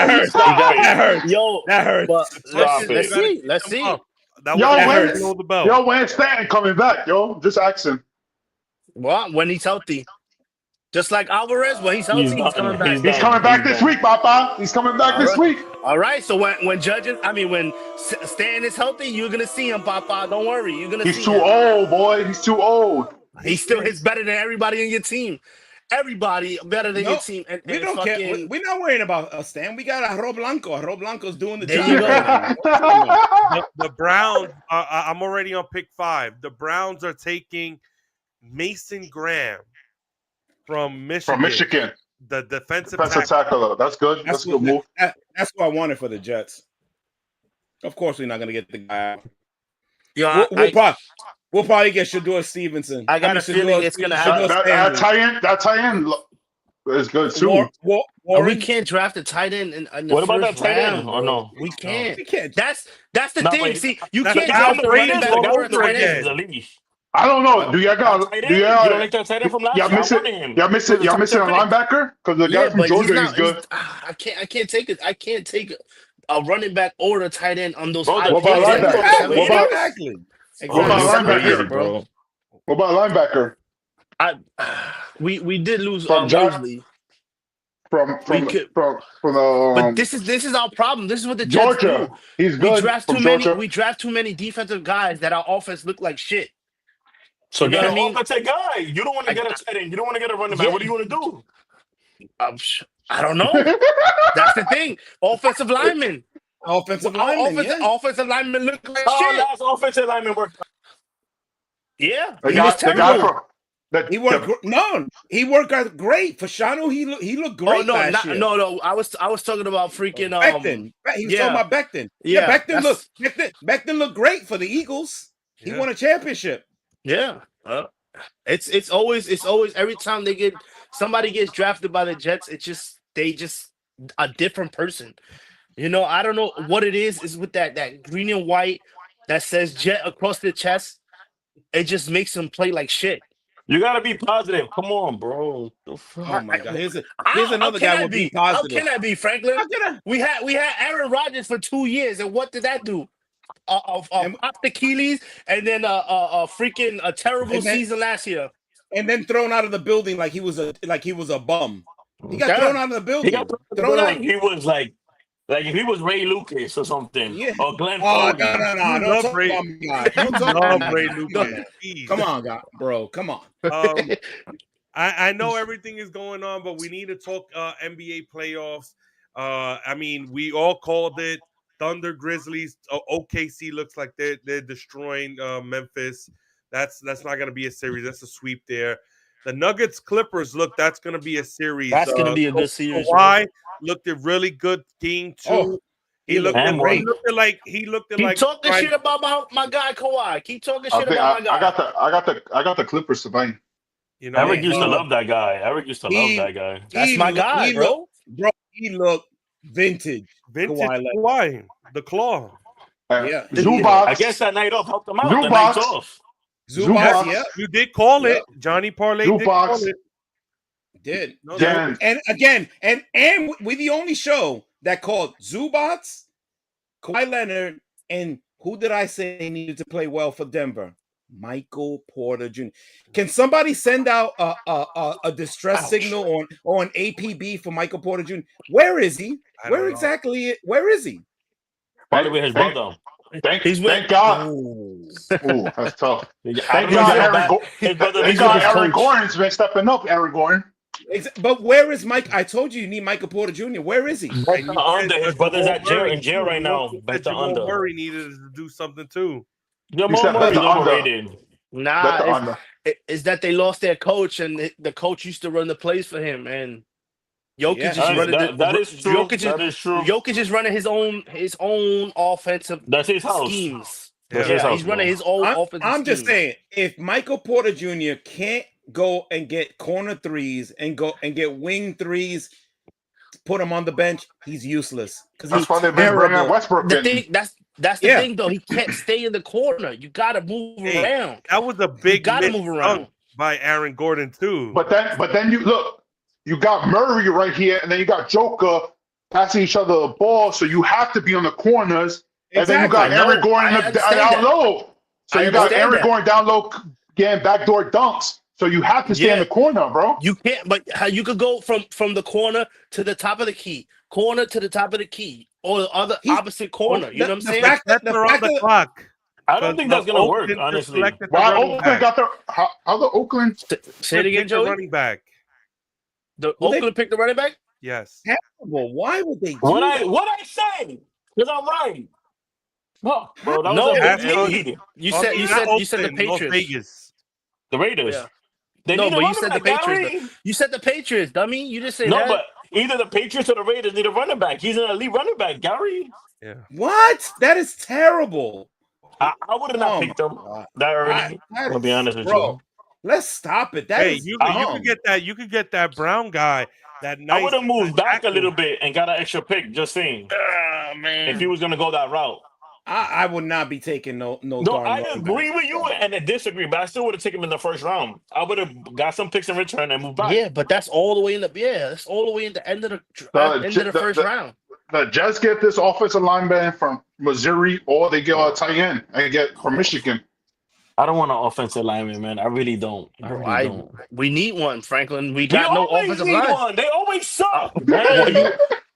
hurts. Yo, that hurts. But let's see. Yo, when's Stanton coming back? Yo, just ask him. Well, when he's healthy. Just like Alvarez, when he's healthy, he's coming back. He's coming back this week, Papa. He's coming back this week. All right. So when Stanton is healthy, you're gonna see him, Papa. Don't worry, you're gonna see him. He's too old, boy. He's too old. He still hits better than everybody in your team. Everybody better than your team. And we don't care. We're not worrying about Stan. We got Arroz Blanco. Arroz Blanco's doing the job. The Browns. I'm already on pick 5. The Browns are taking Mason Graham from Michigan. The defensive tackler. That's good. That's a good move. That's what I wanted for the Jets. Of course, we're not going to get the guy out. Yeah, we'll probably get Shador Stevenson. I got a feeling it's going to happen. That tight end is good too. We can't draft a tight end in the what about that first tight end? round. Or no? We can't. We can't. That's the thing. See, you can't draft draft the running back or a tight end. I don't know. Do y'all got? Tight Do end? You y'all? don't like that tight end from last year? Y'all I missing? wanted him. Y'all missing? He was a Y'all top missing a 10 pick. linebacker? Because the guy from but Georgia, he's good. I can't take it. I can't take a running back or a tight end on those Bro, high the What about picks. linebacker? Seven What about? Exactly. What about you're linebacker? crazy, bro. What about linebacker? We did lose From Mosley. from We from could, from from but this is our problem. This is what the Jets do. Georgia. He's We good draft from too many. Georgia. We draft too many defensive guys that our offense look like shit. So You know get what an I mean? offensive guy. You don't want to get a tight end. You don't want to get a running back. Yeah. What do you want to do? I don't know. That's the thing. Offensive linemen. Offensive lineman, yeah. Offensive linemen look like Oh, shit. last offensive lineman worked. Yeah, The he was guy terrible. from He worked out great. Fashanu, he looked great last year. No. I was talking about freaking Becton. He was talking about Becton. Yeah, Becton looked great for the Eagles. He won a championship. Yeah. It's always every time somebody gets drafted by the Jets, they just a different person. You know, I don't know what it is with that green and white that says Jet across the chest. It just makes them play like shit. You gotta be positive. Come on, bro. Oh my God! Here's another guy with be positive. How can I be, Franklin? We had Aaron Rodgers for 2 years, and what did that do? Popped Achilles, and then a freaking terrible season last year, and then thrown out of the building like he was a bum. He got thrown out of the building. He got thrown out like he was like if he was Ray Lucas or something, or Glenn. Oh no! Don't talk about me, guy. Don't talk about Ray Lucas. Come on, God, bro. Come on. I know everything is going on, but we need to talk NBA playoffs. I mean, we all called it. Thunder, Grizzlies, OKC looks like they're destroying Memphis. That's not going to be a series. That's a sweep there. The Nuggets, Clippers, that's going to be a series. That's going to be a good series. Kawhi looked a really good game too. He looked like Keep talking shit about my guy Kawhi. Keep talking shit about my guy. I got the Clippers tonight. You know, Eric used to love that guy. That's my guy, bro. He looked vintage Kawhi, the claw. Yeah, Zubac. I guess that night off helped him out. The night off. Zubac, yeah. You did call it. Johnny Parlay did call it. Did. Yeah. And again, and we're the only show that called Zubac, Kawhi Leonard, and who did I say needed to play well for Denver? Michael Porter Jr. Can somebody send out a distress signal on APB for Michael Porter Jr.? Where is he? Where is he? Probably with his brother. Thank God. Ooh, that's tough. Thank God Aaron Gordon's been stepping up, Aaron Gordon. But where is Mike? I told you need Michael Porter Jr. Where is he? His brother's in jail right now. Bet the under. Murray needed to do something too. Jamal Murray's overrated. Nah, it's that they lost their coach, and the coach used to run the plays for him, and Jokic is running. That is true. Jokic is running his own offensive schemes. Yeah, he's running his own offensive. I'm just saying, if Michael Porter Jr. can't go and get corner threes and get wing threes, put him on the bench, he's useless. That's why they've been bringing Westbrook. That's the thing, though. He can't stay in the corner. You got to move around. That was a big move around by Aaron Gordon too. But then you look, you got Murray right here, and then you got Joker passing each other the ball. So you have to be on the corners, and then you got Aaron Gordon down low. So you got Aaron Gordon down low getting backdoor dunks. So you have to stay in the corner, bro. You can't, but you could go from the corner to the top of the key, corner to the top of the key, or the other opposite corner. You know what I'm saying? The clock. I don't think that's gonna work, honestly. Why Oakland got how the Oakland? Say it again, Joey. Running back. The Oakland picked the running back. Yes. Terrible. Why would they do what that? I say? Because I'm right. No, bro, that was you said the Patriots. Vegas. The Raiders. Yeah. But you said the Patriots. You said the Patriots, dummy. You just said that. No, but either the Patriots or the Raiders need a running back. He's an elite running back, Gary. Yeah. What? That is terrible. I would have not picked him that early. I'll be honest with you. Let's stop it. You could get that. You could get that Brown guy. That nice. I would have moved back a little bit and got an extra pick. Just saying. Man. If he was gonna go that route. I would not be taking no No, darn I running agree back. with you and I disagree, but I still would have taken him in the first round. I would have got some picks in return and moved back. Yeah, but that's all the way in the that's all the way in the end of the first round. The Jets get this offensive lineman from Missouri, or they get a tight end and get from Michigan. I don't want an offensive lineman, man. I really don't. I Bro, really don't. We need one, Franklin. We We got no always offensive need line. one. They always suck.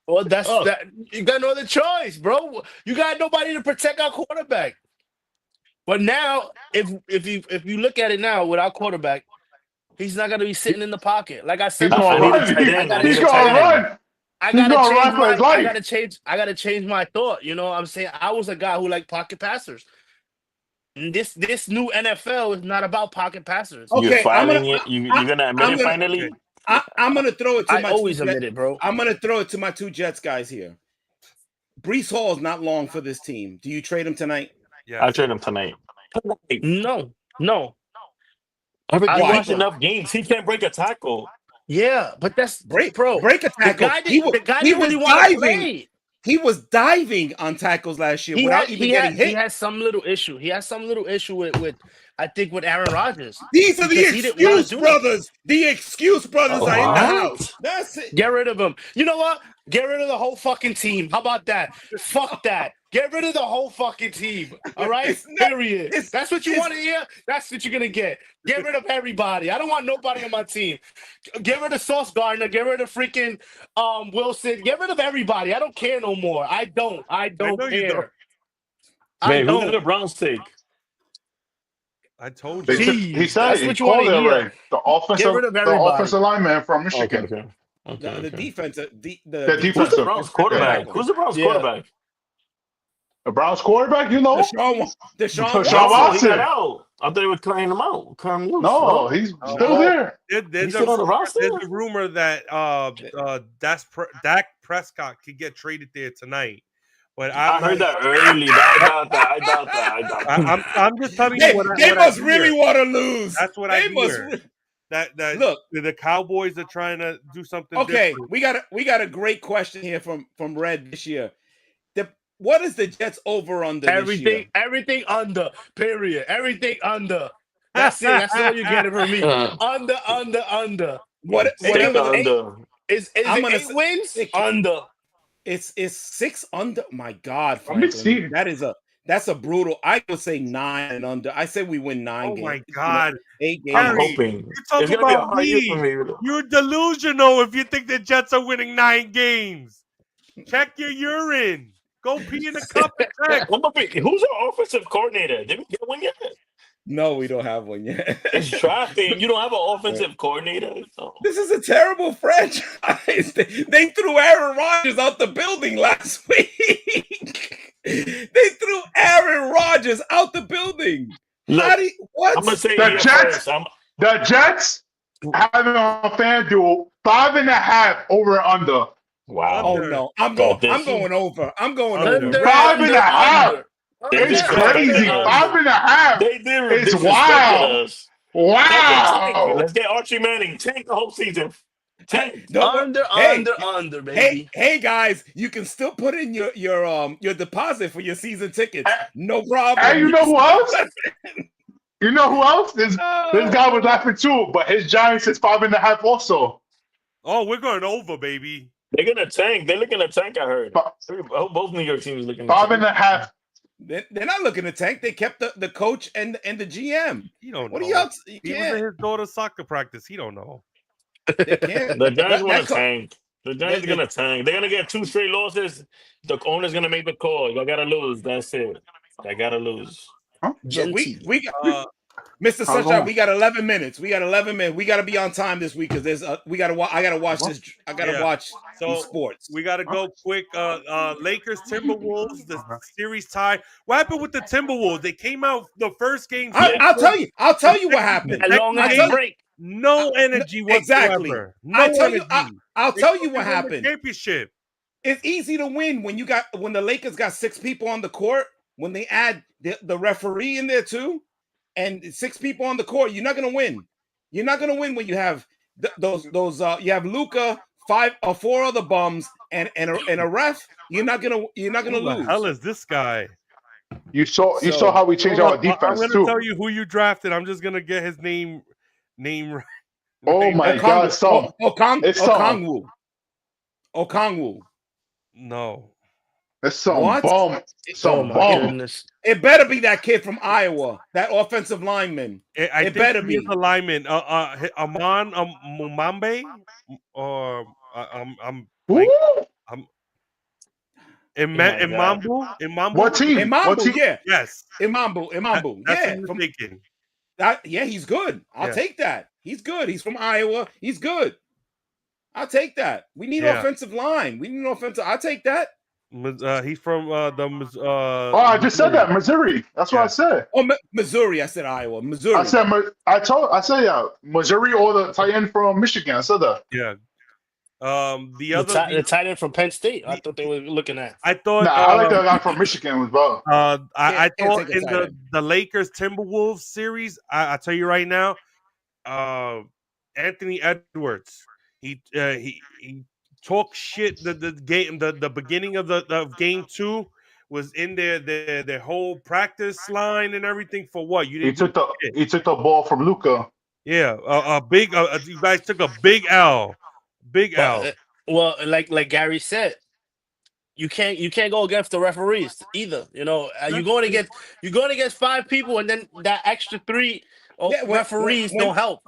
Well, that's that. You got no other choice, bro. You got nobody to protect our quarterback. But now, if you look at it now with our quarterback, he's not gonna be sitting in the pocket. Like I said, He's gonna run. He's gonna run. I gotta change my thought. You know what I'm saying? I was a guy who liked pocket passers. And this new NFL is not about pocket passers. Okay, you're gonna admit it finally? I'm gonna throw it to my always admit it, bro. I'm gonna throw it to my two Jets guys here. Brees Hall is not long for this team. Do you trade him tonight? Yeah, I'll trade him tonight. No. I watched enough games. He can't break a tackle. Yeah, but that's break a tackle. The guy didn't really want to play. He was diving on tackles last year without even getting hit. He has some little issue. He has some little issue with I think with Aaron Rodgers. These are the excuse brothers. The excuse brothers are in the house. That's it. Get rid of them. You know what? Get rid of the whole fucking team. How about that? Fuck that. Get rid of the whole fucking team. All right? Period. That's what you want to hear? That's what you're going to get. Get rid of everybody. I don't want nobody on my team. Get rid of Sauce Gardner. Get rid of freaking Wilson. Get rid of everybody. I don't care no more. I don't care. Wait, who did the Browns take? I told you. He said that's what you want to hear. The offensive lineman from Michigan. Okay. The defense. The Who's the Browns quarterback? Who's the Browns quarterback? The Browns quarterback, you know? Deshaun Watson. I thought they were cutting him out. No, he's still there. There's still on the roster? There's a rumor that Dak Prescott could get traded there tonight. But I heard that early. I doubt that. I'm just telling you what they must really want to lose. That's what I hear. That look, the Cowboys are trying to do something. Okay, different. we got a great question here from Red this year. What is the Jets over under this year? Everything under. Period. Everything under. That's it. That's all you get from me. Under. What under? Is it 8 wins? Under. It's 6 under. My God, Franklin. Let me see. That's a brutal. I would say 9 and under. I say we win 9 games. Oh my God, 8 games. I'm hoping. You're talking about me. You're delusional if you think the Jets are winning 9 games. Check your urine. Go pee in the cup and check. Who's our offensive coordinator? Did we get one yet? No, we don't have one yet. It's drafting. You don't have an offensive coordinator? No. This is a terrible franchise. They threw Aaron Rodgers out the building last week. They threw Aaron Rodgers out the building. Look, what? I'm going to say the Jets have it on FanDuel 5.5 over and under. Wow. Oh no. I'm going over. I'm going over. 5.5. It's crazy. 5.5. It's wild. Wow. Let's get Archie Manning. Tank the whole season. Under, baby. Hey guys, you can still put in your deposit for your season tickets. No problem. Hey, you know who else? You know who else? This guy was laughing too, but his Giants is 5.5 also. Oh, we're going over, baby. They're gonna tank. They're looking to tank. I heard. Both New York teams looking. 5.5. They're not looking to tank. They kept the coach and the GM. You don't know. What are y'all? He was at his daughter's soccer practice. He don't know. The Giants want to tank. The Giants are gonna tank. They're gonna get 2 straight losses. The owner's gonna make the call. Y'all gotta lose. That's it. I gotta lose. Huh? So we got Mr. Sunshine. We got 11 minutes. We got to be on time this week because I gotta watch this. I gotta watch sports. We gotta go quick. Lakers Timberwolves. The series tie. What happened with the Timberwolves? They came out the first game. I'll tell you what happened. A long break. No energy whatsoever. Exactly. No I'll tell you what happened. Championship. It's easy to win when the Lakers got 6 people on the court. When they add the referee in there too, and 6 people on the court, you're not gonna win. You're not gonna win when you have those. You have Luka, 5 or 4 other bums, and a ref. You're not gonna lose. Who the hell is this guy? You saw how we changed our defense I'm gonna too. tell you who you drafted. I'm just gonna get his name right. Oh my God, Okongwu. Okongwu. No. It's some What? bum. Oh Some my bum. goodness. It better be that kid from Iowa, that offensive lineman. I It think better he is be. a lineman. Aman Mumambe, or I'm like Who? I'm my God. Imambu. What team? What Imambu, team? yeah. Yes, Imambu, that's yeah. what you're thinking. Yeah, he's good. I'll Yeah. take that. He's good. He's from Iowa. He's good. I'll take that. We need Yeah. offensive line. We need an offensive. I'll take that. He's from Oh, I just said that, Missouri. That's what I said. Oh, Missouri. I said Iowa. Missouri. I said yeah, Missouri or the tight end from Michigan. I said that. Yeah. The The tight end from Penn State. I thought they were looking at. I thought. Nah, I like the guy from Michigan as well. I Can't thought take a in tight end. the Lakers Timberwolves series. I tell you right now, Anthony Edwards. He talked shit. The beginning of game 2 was in their whole practice line and everything for what you He didn't. took the ball from Luka. Yeah, a big. You guys took a big L. Big L. Well, like Gary said, you can't go against the referees either. You know, you're going against 5 people, and then that extra 3 referees don't help.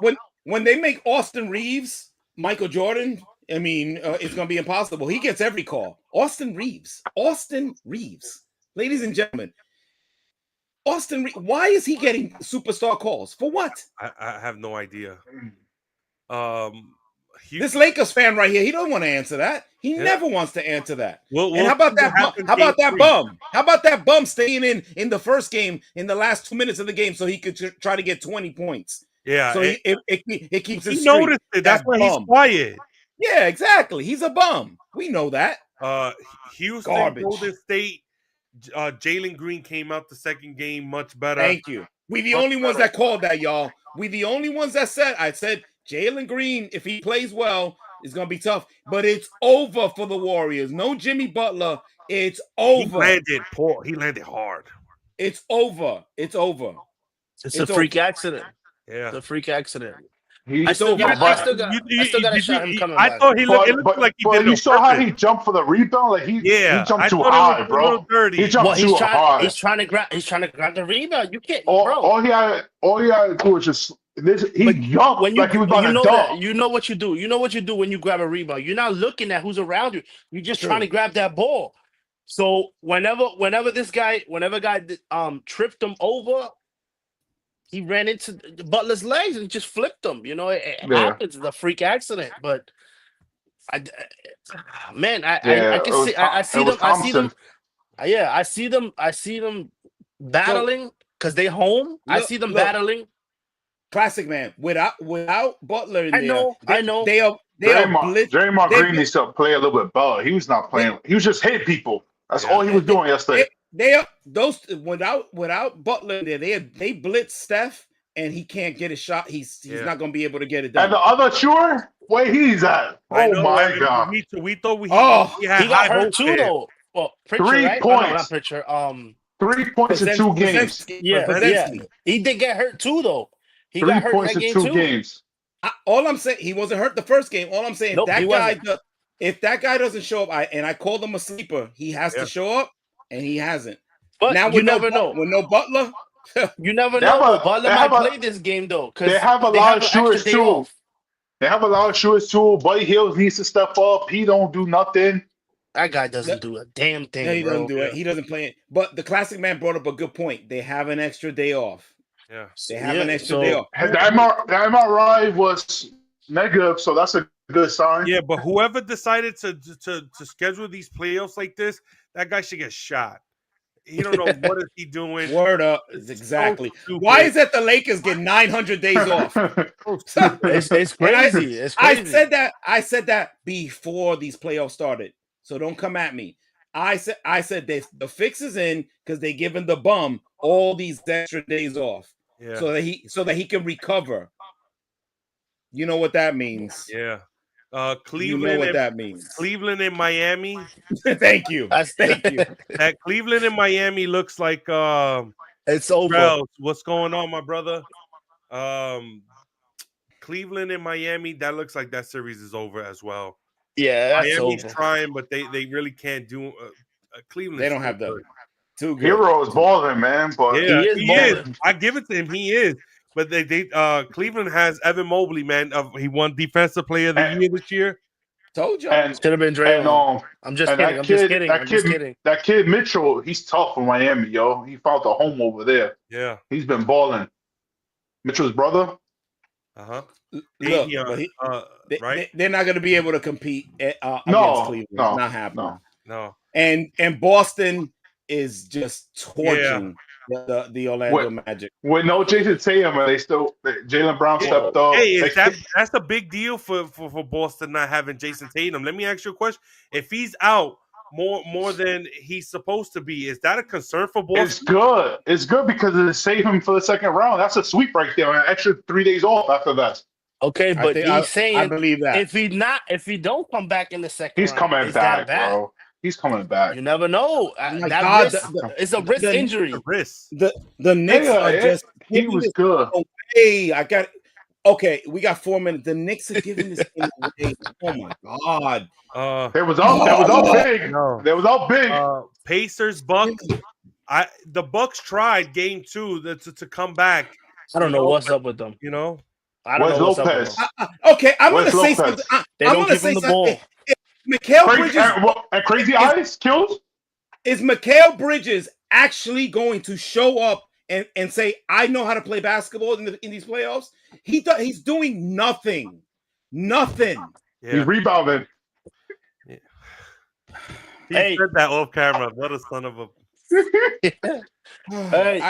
When they make Austin Reeves Michael Jordan, I mean, it's going to be impossible. He gets every call. Austin Reeves, ladies and gentlemen. Why is he getting superstar calls? For what? I have no idea. This Lakers fan right here, he don't want to answer that. He never wants to answer that. And how about that? How about that bum? How about that bum staying in the first game in the last 2 minutes of the game so he could try to get 20 points? Yeah, so it keeps his streak. Noticed it. That's why he's quiet. Yeah, exactly. He's a bum. We know that. Houston, Garbage. Golden State. Jalen Green came out the second game much better. Thank you. We the only ones that called that, y'all. We the only ones that said. I said Jalen Green, if he plays well, is gonna be tough. But it's over for the Warriors. No Jimmy Butler. It's over. He landed hard. It's over. It's over. It's a freak accident. Yeah, it's a freak accident. I still got a shot him coming back. I thought he looked like he did. You saw how he jumped for the rebound. Like he jumped too high, bro. He jumped too high. He's trying to grab the rebound. You can't, bro. All he had to do was just he jumped like he was about to dunk. You know what you do. You know what you do when you grab a rebound. You're not looking at who's around you. You're just trying to grab that ball. So whenever guy tripped him over, he ran into Butler's legs and just flipped him. You know, it happens. It's a freak accident. But I see them battling because they home. I see them battling. Classic man. Without Butler in I know. They are Draymond Green needs to play a little bit better. He was not playing. He was just hitting people. That's all he was doing yesterday. Without Butler there, they blitz Steph and he can't get a shot. He's not going to be able to get it done. And the other shooter, where he's at? Oh my God! We thought he got hurt too though. Well, Pritchard, 3 right? points. No, not Pritchard. 3 points in 2 games. Yeah. He did get hurt too though. He 3 got hurt points in that in game 2 too. games. All I'm saying, he wasn't hurt the first game. All I'm saying, if that guy doesn't show up, I called him a sleeper. He has to show up, and he hasn't. But now you never know. With no Butler, you never know. Butler might play this game though, because they have a lot of shooters too. They have a lot of shooters too. Buddy Hield needs to step up. He don't do nothing. That guy doesn't do a damn thing. No, he doesn't do it. He doesn't play it. But the classic man brought up a good point. They have an extra day off. Yeah, they have an extra day off. The MRI was negative, so that's a good sign. Yeah, but whoever decided to schedule these playoffs like this, that guy should get shot. He don't know what is he doing. Word up, exactly. So why is it the Lakers get 900 days off? It's crazy. It's crazy. I said that before these playoffs started. So don't come at me. I said the fix is in because they giving the bum all these extra days off, so that he can recover. You know what that means? Yeah. You Cleveland. know what that means. Cleveland and Miami. Thank you. Thank you. That Cleveland and Miami looks like it's over. Brels, what's going on, my brother? Cleveland and Miami, that looks like that series is over as well. Yeah, that's Miami's over. trying, but they really can't do. Cleveland. They don't have the too good. Hero is balling, man. But Yeah, He is. I give it to him. He is. But they Cleveland has Evan Mobley, man. He won Defensive Player of the Year this year. Told you. and Should have been Draymond. I'm just kidding. I'm just kidding. That kid Mitchell, he's tough for Miami, yo. He found a home over there. Yeah, He's been balling. Mitchell's brother. Look, but right? they're not going to be able to compete against Cleveland. No, not happening. No. And Boston is just torching the Orlando Magic. With no Jason Tatum, and Jaylen Brown stepped up. Hey, that's a big deal for Boston not having Jason Tatum. Let me ask you a question. If he's out more than he's supposed to be, is that a concern for Boston? It's good. It's good because it saved him for the second round. That's a sweep right there. An extra 3 days off after that. Okay, but he's saying I believe that if he don't come back in the second he's round, coming back, bro. He's coming back. You never know. It's a wrist injury. The Knicks are just he was good. Hey, we got 4 minutes. The Knicks are giving this thing away. Oh my god. It was all big. No. They was all big. Pacers, Bucks. The Bucks tried game 2 to come back. I don't know what's up with them. You know, I don't know what's Lopez? up with them. Okay, I'm going to say something. They don't give him the ball. Mikal Bridges and Crazy Eyes kills. Is Mikal Bridges actually going to show up and say, "I know how to play basketball in these playoffs"? He's doing nothing. Nothing. Yeah. He's rebounding. Yeah. He said that off camera. What a son of a.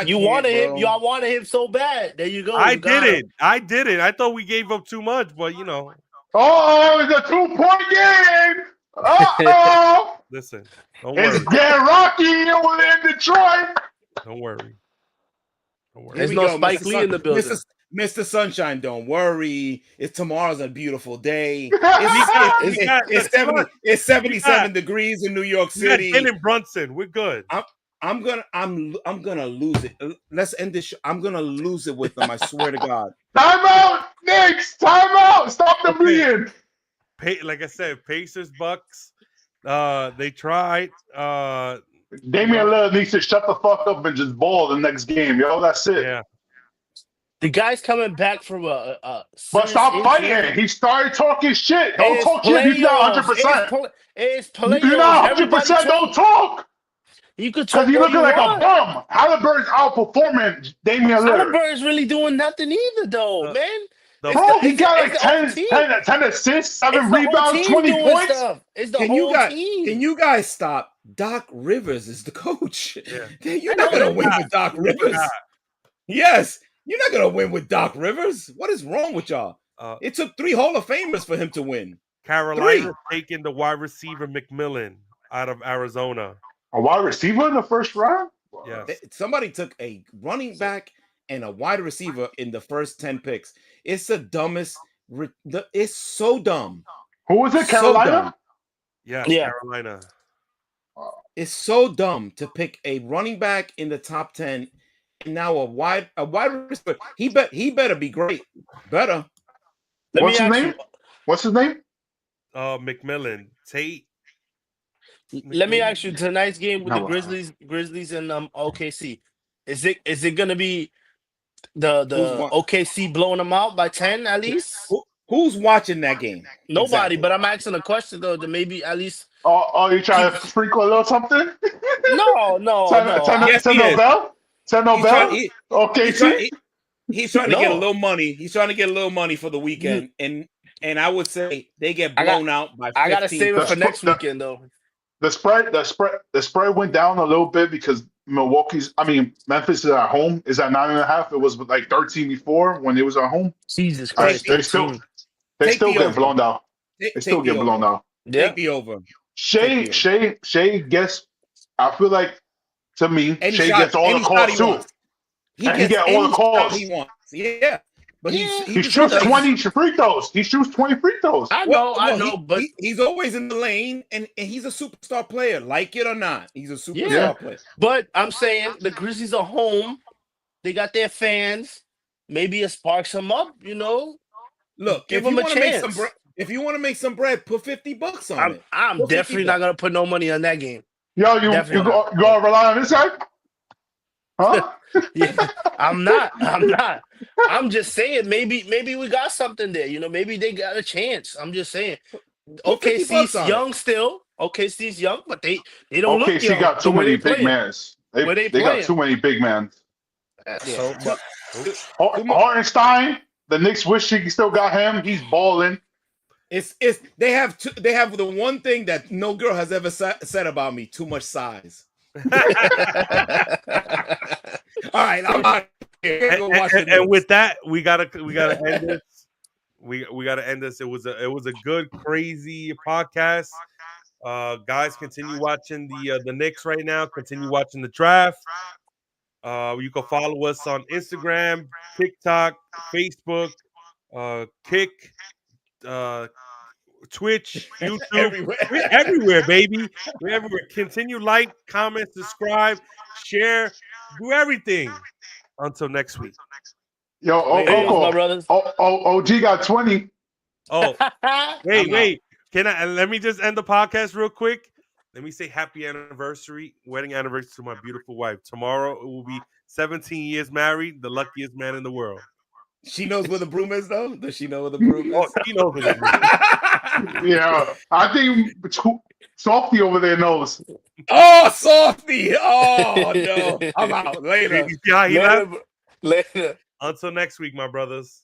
You wanted him. Y'all wanted him so bad. There you go. I did it. I thought we gave up too much, but you know. Oh, it's a 2-point game. Uh-oh. Listen, don't worry. It's Get Rocky over there in Detroit. Don't worry. There's no Spike Lee in the building. Mr. Sunshine, don't worry. Tomorrow's a beautiful day. It's 77 degrees in New York City. Jalen Brunson, we're good. I'm gonna lose it. Let's end this show. I'm gonna lose it with them. I swear to God. Time out, Knicks. Time out. Stop the bleeding. Like I said, Pacers, Bucks. They tried. Damian Lillard needs to shut the fuck up and just ball the next game, yo. That's it. Yeah. The guy's coming back from a but stop fighting. He started talking shit. Don't talk shit. He's not 100%. It's playoffs. You're not 100%. Don't talk. You could talk. Because you're looking like a bum. Halliburton's outperforming Damian Lillard. Halliburton's really doing nothing either, though, man. Bro, he got like 10 assists, 7 rebounds, 20 points. It's the whole team. Can you guys stop? Doc Rivers is the coach. Yeah. You're not going to win with Doc Rivers. Yes. You're not going to win with Doc Rivers. What is wrong with y'all? It took 3 Hall of Famers for him to win. Carolina taking the wide receiver McNeil out of Arizona. A wide receiver in the first round? Yes. Somebody took a running back and a wide receiver in the first 10 picks. It's the dumbest. It's so dumb. Who was it? Carolina? Yeah, Carolina. It's so dumb to pick a running back in the top 10 and now a wide receiver. He better be great. Better. What's his name? What's his name? McMillan. Tate. Let me ask you, tonight's game with the Grizzlies and OKC. Is it gonna be the OKC blowing them out by 10 at least? Who's watching that game? Nobody, exactly. But I'm asking a question though to maybe at least. Oh, you trying to sprinkle a little something? No. Ten Nobel? Okay, he's trying to get a little money. He's trying to get a little money for the weekend, and I would say they get blown out by 15. I gotta save it for next weekend though. The spread went down a little bit because Memphis is at home. Is at 9.5. It was like 13 before when it was at home. Jesus Christ! They still get blown out. They still get blown out. Yeah. Take the over. Shea gets. I feel like to me, Shea gets all the calls too. He gets all the calls he wants. Yeah, But Yeah. He shoots 20 free throws. He shoots 20 free throws. I know, but he's always in the lane, and he's a superstar player, like it or not. He's a superstar player. But I'm saying the Grizzlies are home. They got their fans. Maybe it sparks them up, you know. Look, Give if you him a want to make chance. some bread, if you want to make some bread, put $50 on it. I'm Put definitely $50. not gonna put no money on that game. Yo, you gonna rely on this guy? Huh? Yeah, I'm not. I'm just saying, maybe we got something there. You know, maybe they got a chance. I'm just saying. Put $50 OKC's on young still. OKC's young, but they don't look OKC young. got too the way many they big playing. mans. They Where they got playing. too many big men. So, but Hartenstein, the Knicks wish he still got him. He's balling. They have the one thing that no girl has ever said about me: too much size. All right, I'm out here. And with that, we gotta end this. We gotta end this. It was a good, crazy podcast. Guys, continue watching the Knicks right now. Continue watching the draft. You can follow us on Instagram, TikTok, Facebook, Kick, Twitch, YouTube. We're everywhere, baby. We're everywhere. Continue, like, comment, subscribe, share, do everything. Until next week. Yo, my brothers. OG got 20. Oh, wait. Let me just end the podcast real quick. Let me say happy anniversary, wedding anniversary to my beautiful wife. Tomorrow it will be 17 years married, the luckiest man in the world. She knows where the broom is, though. Does she know where the broom is? Oh, she knows where the broom is. Yeah, I think Softy over there knows. Oh, Softy! Oh no, I'm out later. You see how he left? Later. Until next week, my brothers.